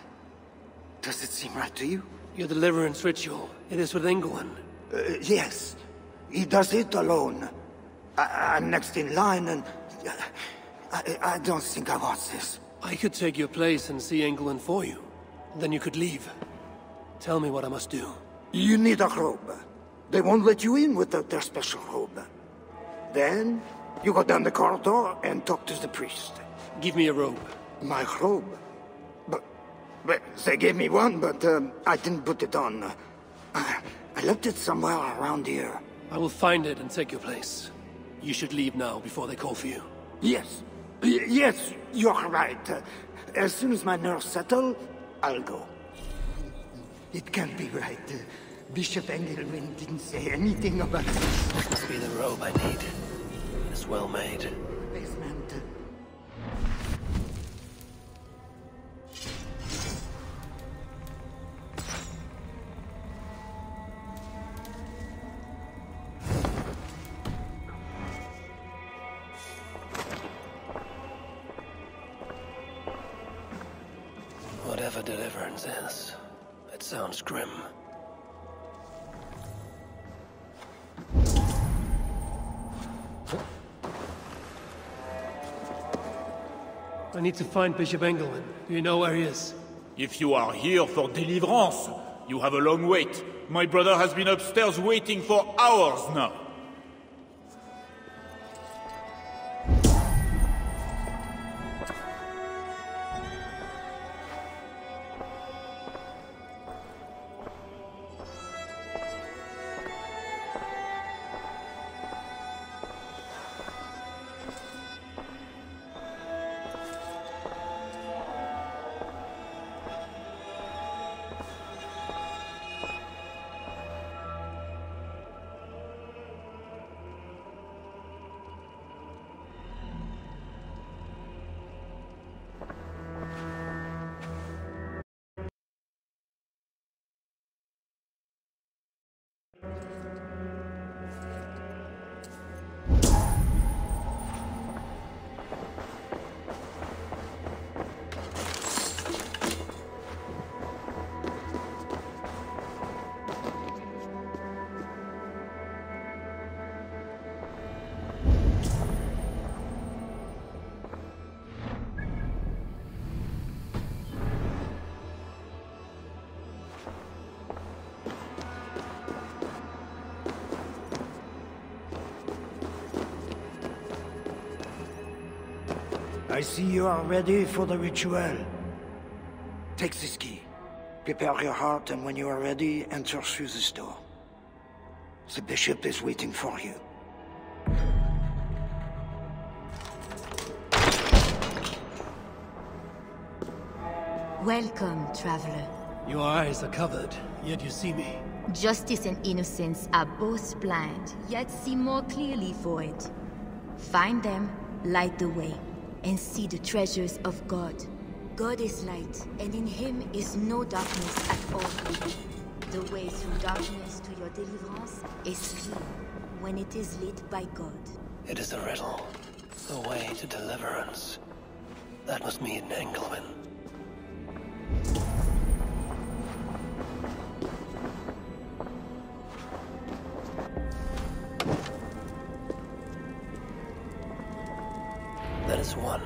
Does it seem right to you? Your deliverance ritual. It is with England. Yes. He does it alone. I'm next in line, and I don't think I want this. I could take your place and see England for you. Then you could leave. Tell me what I must do. You need a robe. They won't let you in without their special robe. Then, you go down the corridor and talk to the priest. Give me a robe. My robe? But they gave me one, but I didn't put it on. I left it somewhere around here. I will find it and take your place. You should leave now before they call for you. Yes. Yes, you're right. As soon as my nerves settle, I'll go. It can't be right. Bishop Engelwin didn't say anything about this. This must be the robe I need. It's well made. Basement. Whatever deliverance is, it sounds grim. I need to find Bishop Engelman. Do you know where he is? If you are here for deliverance, you have a long wait. My brother has been upstairs waiting for hours now. I see you are ready for the ritual. Take this key. Prepare your heart, and when you are ready, enter through this door. The bishop is waiting for you. Welcome, traveler. Your eyes are covered, yet you see me. Justice and innocence are both blind, yet see more clearly for it. Find them, light the way, and see the treasures of God. God is light, and in him is no darkness at all. The way through darkness to your deliverance is few, when it is lit by God. It is a riddle. The way to deliverance. That must mean Engelman. That is one.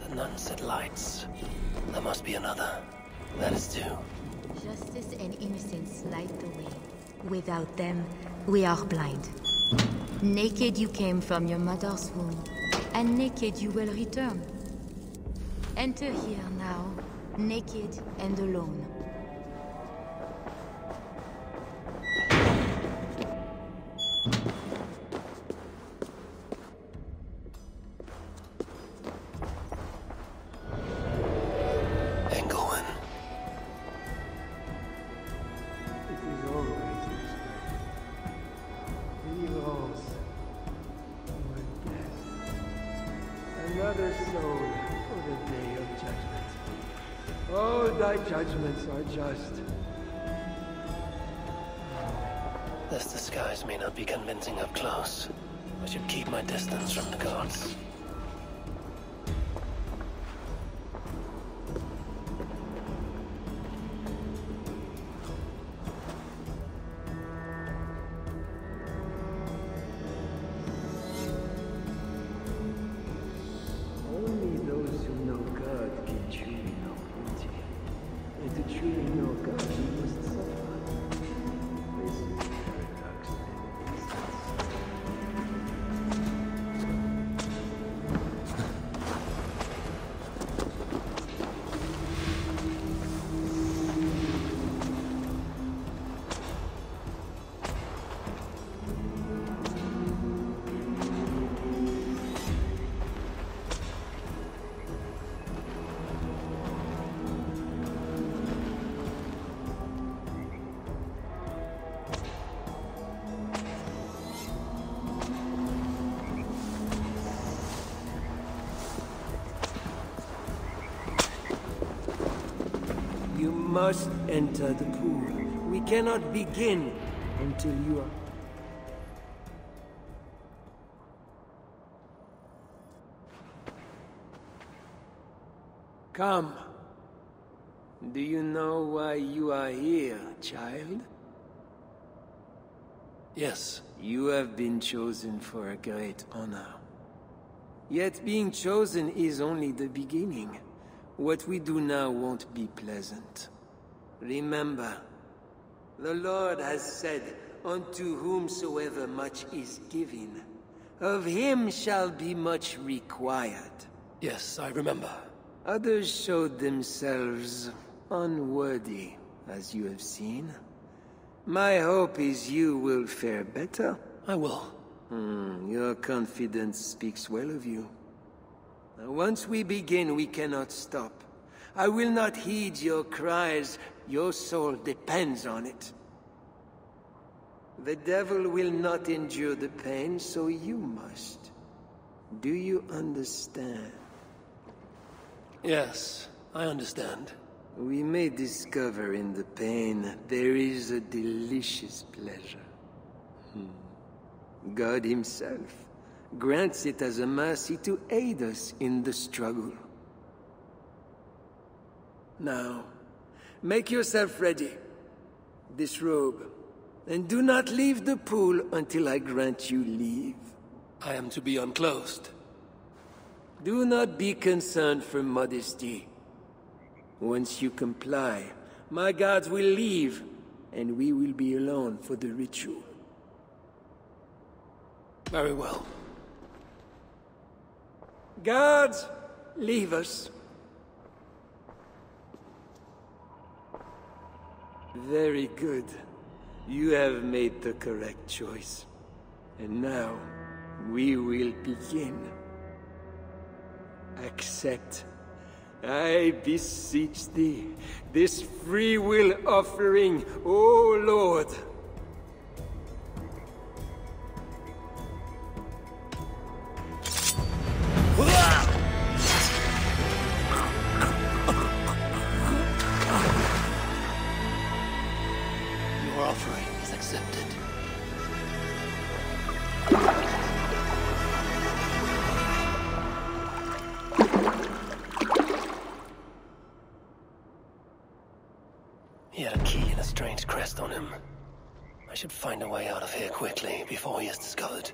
The nun said lights. There must be another. That is two. Justice and innocence light the way. Without them, we are blind. Naked you came from your mother's womb, and naked you will return. Enter here now, naked and alone. Engelman. It is always this way. We rose. Our death. Another soul for the day of judgment. Oh, thy judgments are just. This disguise may not be convincing up close. I should keep my distance from the gods. Only those who know God can truly know beauty. And to truly know God, you must suffer. This is the paradox of existence. You must enter the pool. We cannot begin until you are... Come. Do you know why you are here, child? Yes. You have been chosen for a great honor. Yet being chosen is only the beginning. What we do now won't be pleasant. Remember, the Lord has said, unto whomsoever much is given, of him shall be much required. Yes, I remember. Others showed themselves unworthy, as you have seen. My hope is you will fare better. I will. Your confidence speaks well of you. Now, once we begin, we cannot stop. I will not heed your cries. Your soul depends on it. The devil will not endure the pain, so you must. Do you understand? Yes, I understand. We may discover in the pain there is a delicious pleasure. God himself grants it as a mercy to aid us in the struggle. Now, make yourself ready. Disrobe, and do not leave the pool until I grant you leave. I am to be unclothed. Do not be concerned for modesty. Once you comply, my guards will leave, and we will be alone for the ritual. Very well. Guards, leave us. Very good. You have made the correct choice. And now, we will begin. Accept, I beseech thee, this free will offering, O Lord. Your offering is accepted. He had a key and a strange crest on him. I should find a way out of here quickly before he is discovered.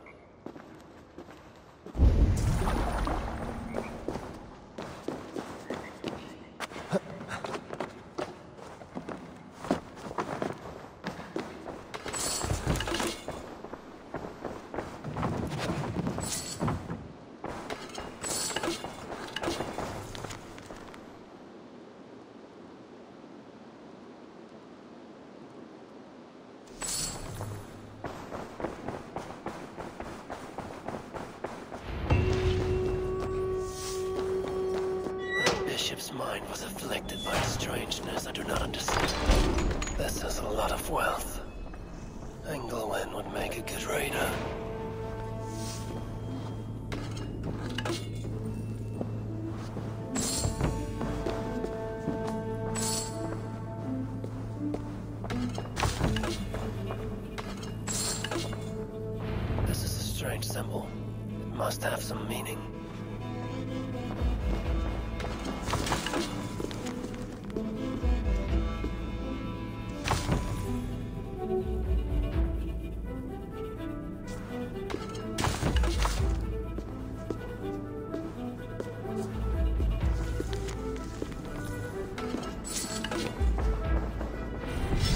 Bishop's mind was afflicted by a strangeness I do not understand. This is a lot of wealth. Engelwin would make a good raider. This is a strange symbol. It must have some meaning.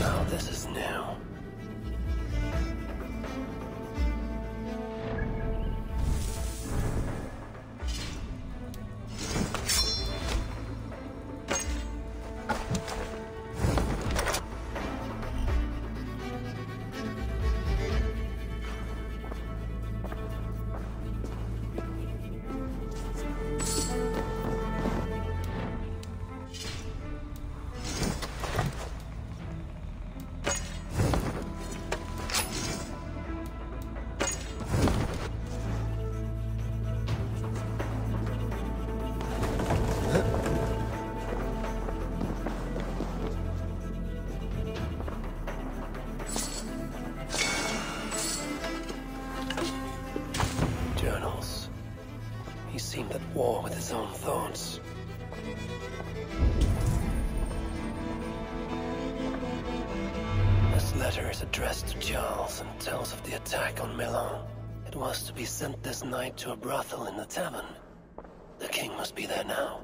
Now this is new. Journals. He seemed at war with his own thoughts. This letter is addressed to Charles and tells of the attack on Milan. It was to be sent this night to a brothel in the tavern. The king must be there now.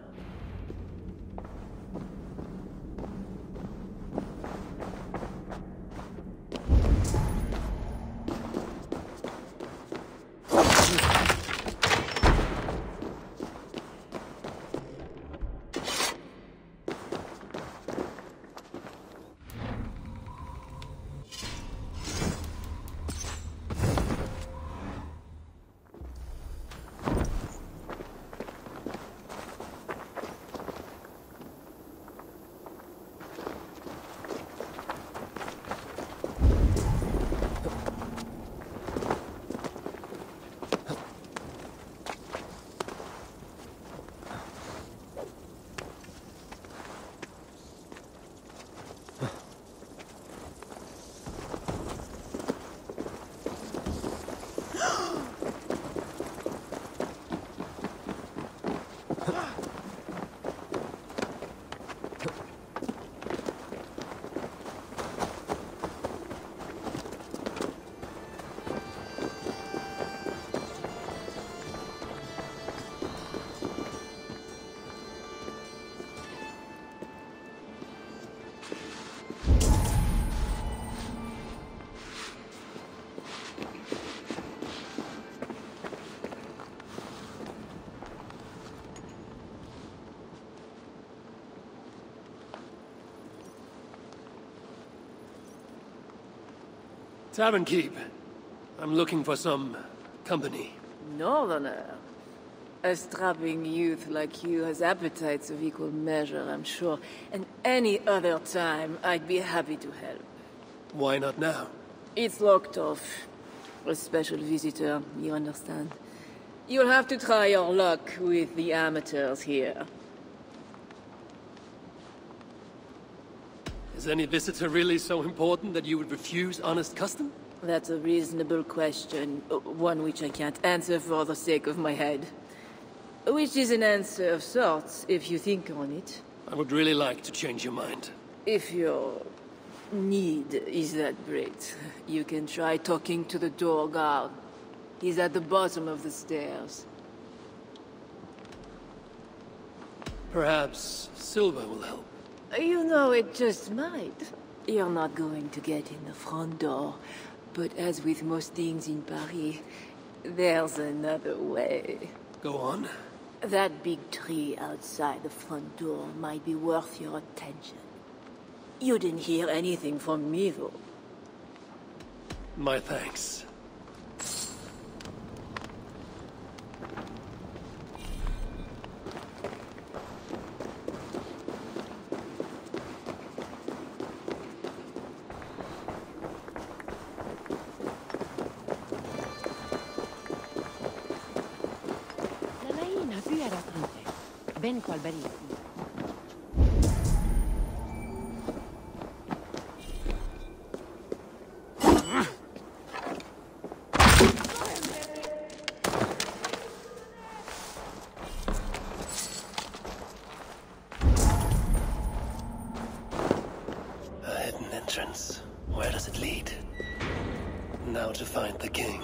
Tavern keep. I'm looking for some company. Northerner. A strapping youth like you has appetites of equal measure, I'm sure. And any other time, I'd be happy to help. Why not now? It's locked off. A special visitor, you understand. You'll have to try your luck with the amateurs here. Is any visitor really so important that you would refuse honest custom? That's a reasonable question, one which I can't answer for the sake of my head. Which is an answer of sorts, if you think on it. I would really like to change your mind. If your need is that great, you can try talking to the door guard. He's at the bottom of the stairs. Perhaps silver will help. You know, it just might. You're not going to get in the front door. But as with most things in Paris, there's another way. Go on. That big tree outside the front door might be worth your attention. You didn't hear anything from me, though. My thanks. Ben qual barissimo. A hidden entrance. Where does it lead? Now to find the king.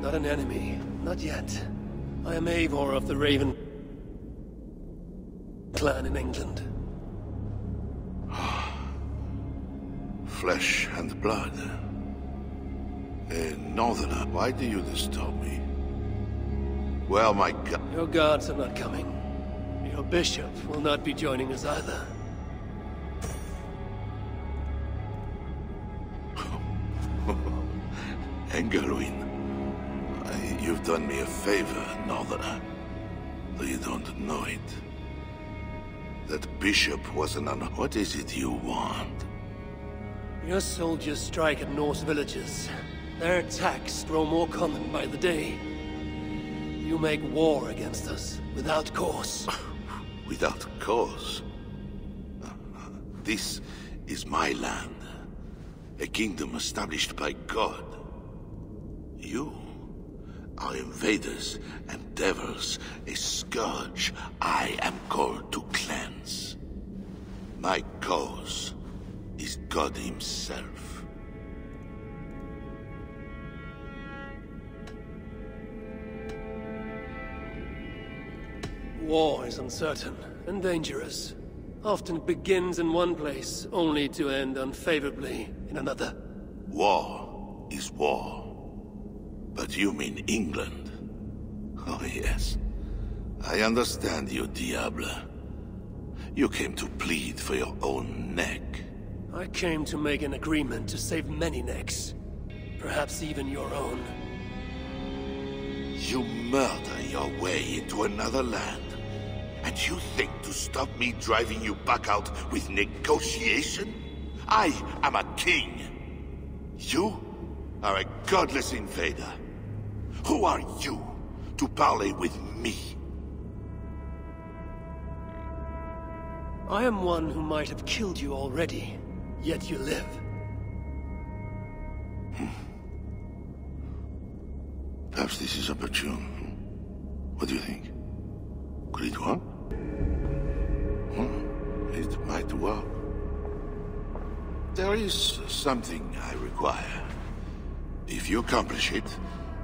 Not an enemy. Not yet. I am Eivor of the Raven clan in England. Flesh and blood. A northerner, why do you disturb me? Well, my god... Your guards are not coming. Your bishop will not be joining us either. Engelwin. You've done me a favor, northerner. Though you don't know it. That bishop was an What is it you want? Your soldiers strike at Norse villages. Their attacks grow more common by the day. You make war against us, without cause. Without cause? This is my land. A kingdom established by God. You are invaders and devils, a scourge I am called to cleanse. My cause is God himself. War is uncertain and dangerous. Often it begins in one place, only to end unfavorably in another. War is war. But you mean England? Oh yes. I understand you, Diable. You came to plead for your own neck. I came to make an agreement to save many necks. Perhaps even your own. You murder your way into another land. And you think to stop me driving you back out with negotiation? I am a king. You are a godless invader. Who are you to parley with me? I am one who might have killed you already, yet you live. Perhaps this is opportune. What do you think? Could it work? It might work. There is something I require. If you accomplish it,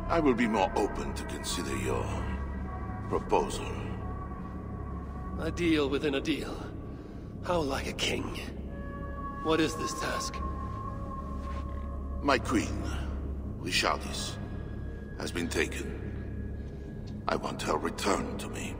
I will be more open to consider your proposal. A deal within a deal. How like a king. What is this task? My queen, Richardis, has been taken. I want her returned to me.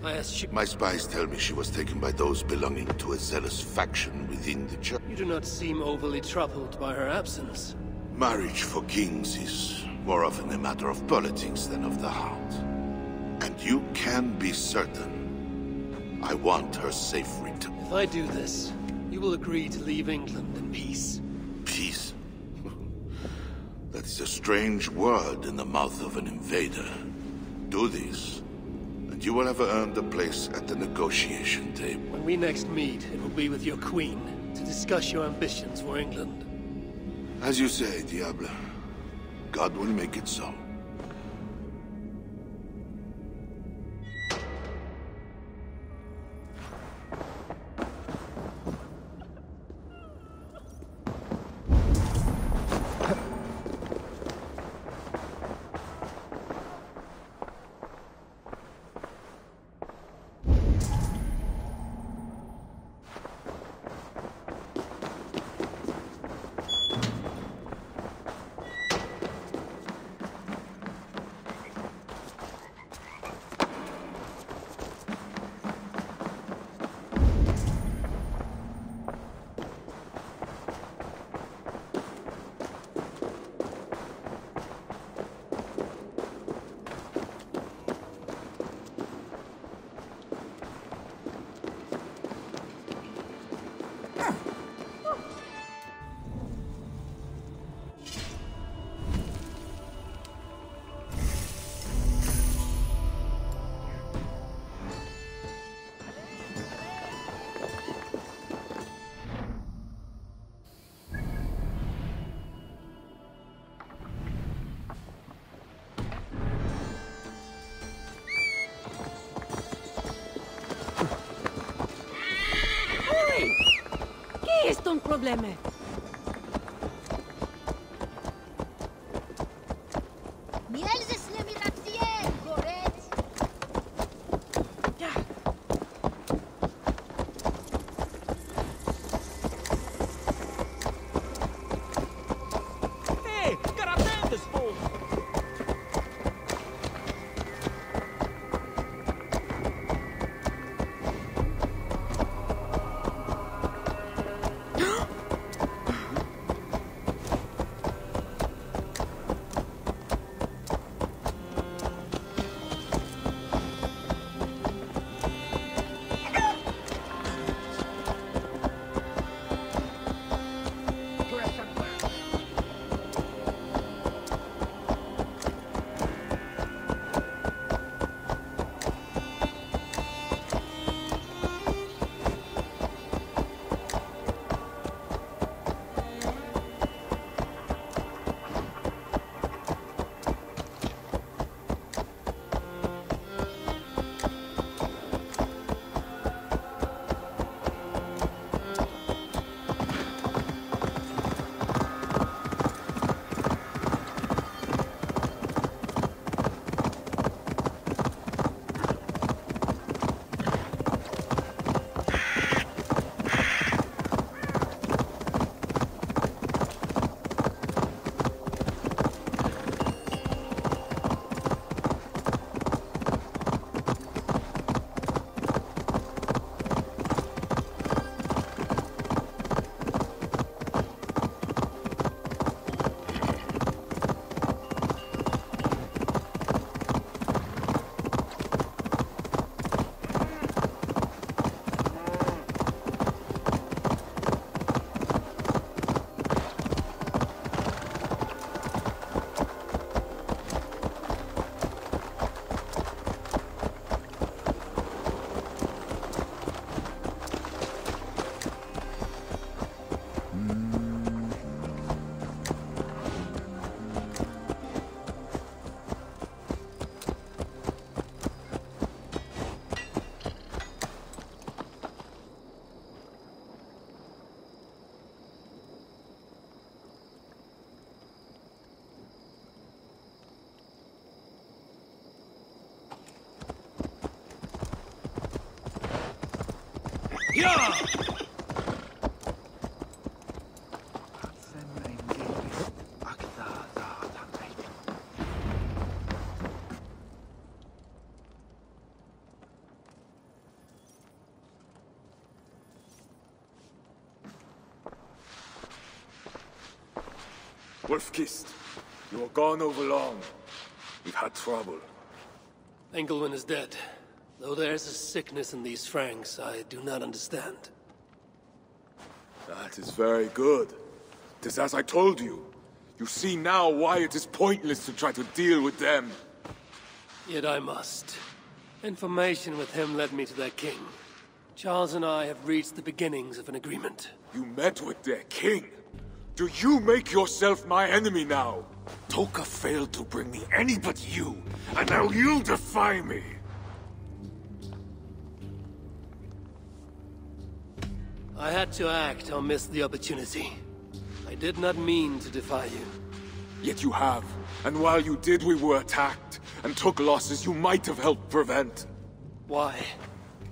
My spies tell me she was taken by those belonging to a zealous faction within the church. You do not seem overly troubled by her absence. Marriage for kings is more often a matter of politics than of the heart. And you can be certain I want her safe return. If I do this, you will agree to leave England in peace. Peace? That is a strange word in the mouth of an invader. Do this, and you will have earned a place at the negotiation table. When we next meet, it will be with your queen, to discuss your ambitions for England. As you say, Diable. God will make it so. Un problema. Yeah! Wolf-Kissed, you were gone over long. We've had trouble. Engelwin is dead. Though there's a sickness in these Franks I do not understand. That is very good. Tis as I told you. You see now why it is pointless to try to deal with them. Yet I must. Information with him led me to their king. Charles and I have reached the beginnings of an agreement. You met with their king? Do you make yourself my enemy now? Toka failed to bring me any but you, and now you'll defy me! I had to act or miss the opportunity. I did not mean to defy you. Yet you have, and while you did we were attacked, and took losses you might have helped prevent. Why?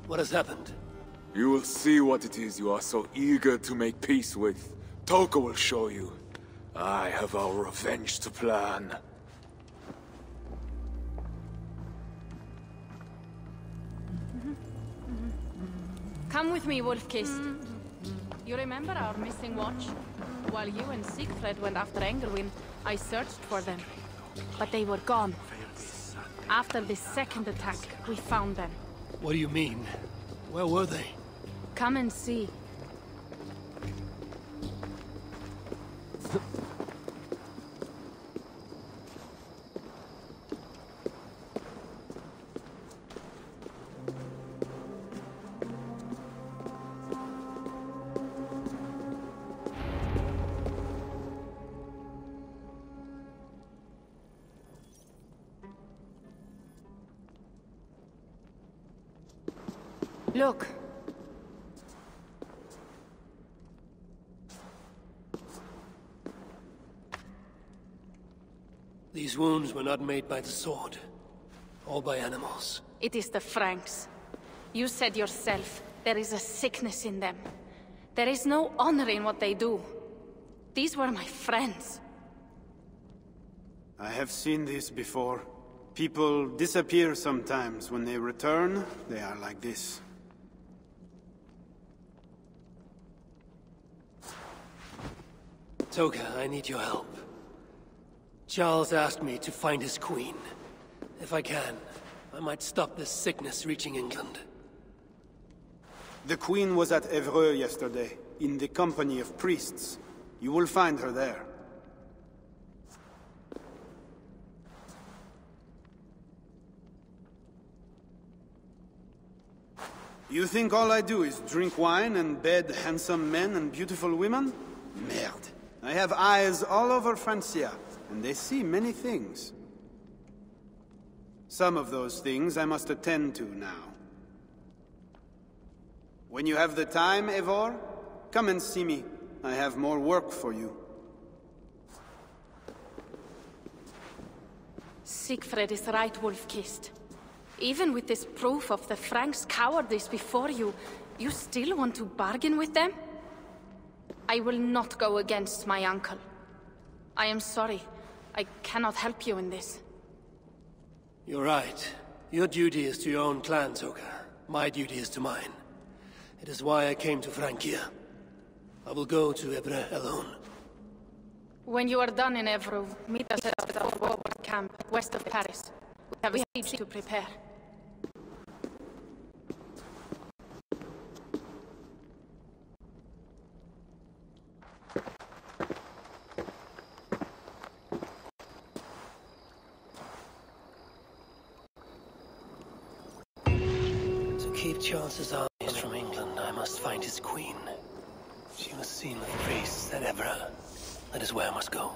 What has happened? You will see what it is you are so eager to make peace with. Toka will show you. I have our revenge to plan. Come with me, Wolf-Kissed. You remember our missing watch? While you and Siegfried went after Engelwin, I searched for them. But they were gone. After the second attack, we found them. What do you mean? Where were they? Come and see. Look. These wounds were not made by the sword, or by animals. It is the Franks. You said yourself, there is a sickness in them. There is no honor in what they do. These were my friends. I have seen this before. People disappear sometimes. When they return, they are like this. Toka, I need your help. Charles asked me to find his queen. If I can, I might stop this sickness reaching England. The queen was at Evreux yesterday, in the company of priests. You will find her there. You think all I do is drink wine and bed handsome men and beautiful women? Merde. I have eyes all over Francia, and they see many things. Some of those things I must attend to now. When you have the time, Eivor, come and see me. I have more work for you. Siegfried is right, Wolf-Kissed. Even with this proof of the Franks' cowardice before you, you still want to bargain with them? I will not go against my uncle. I am sorry. I cannot help you in this. You're right. Your duty is to your own clan, Toka. My duty is to mine. It is why I came to Francia. I will go to Evreux alone. When you are done in Evreux, meet us at the forward camp west of Paris. We have a siege to prepare. To keep Charles's armies from England, I must find his queen. She was seen with priests at Evreux. That is where I must go.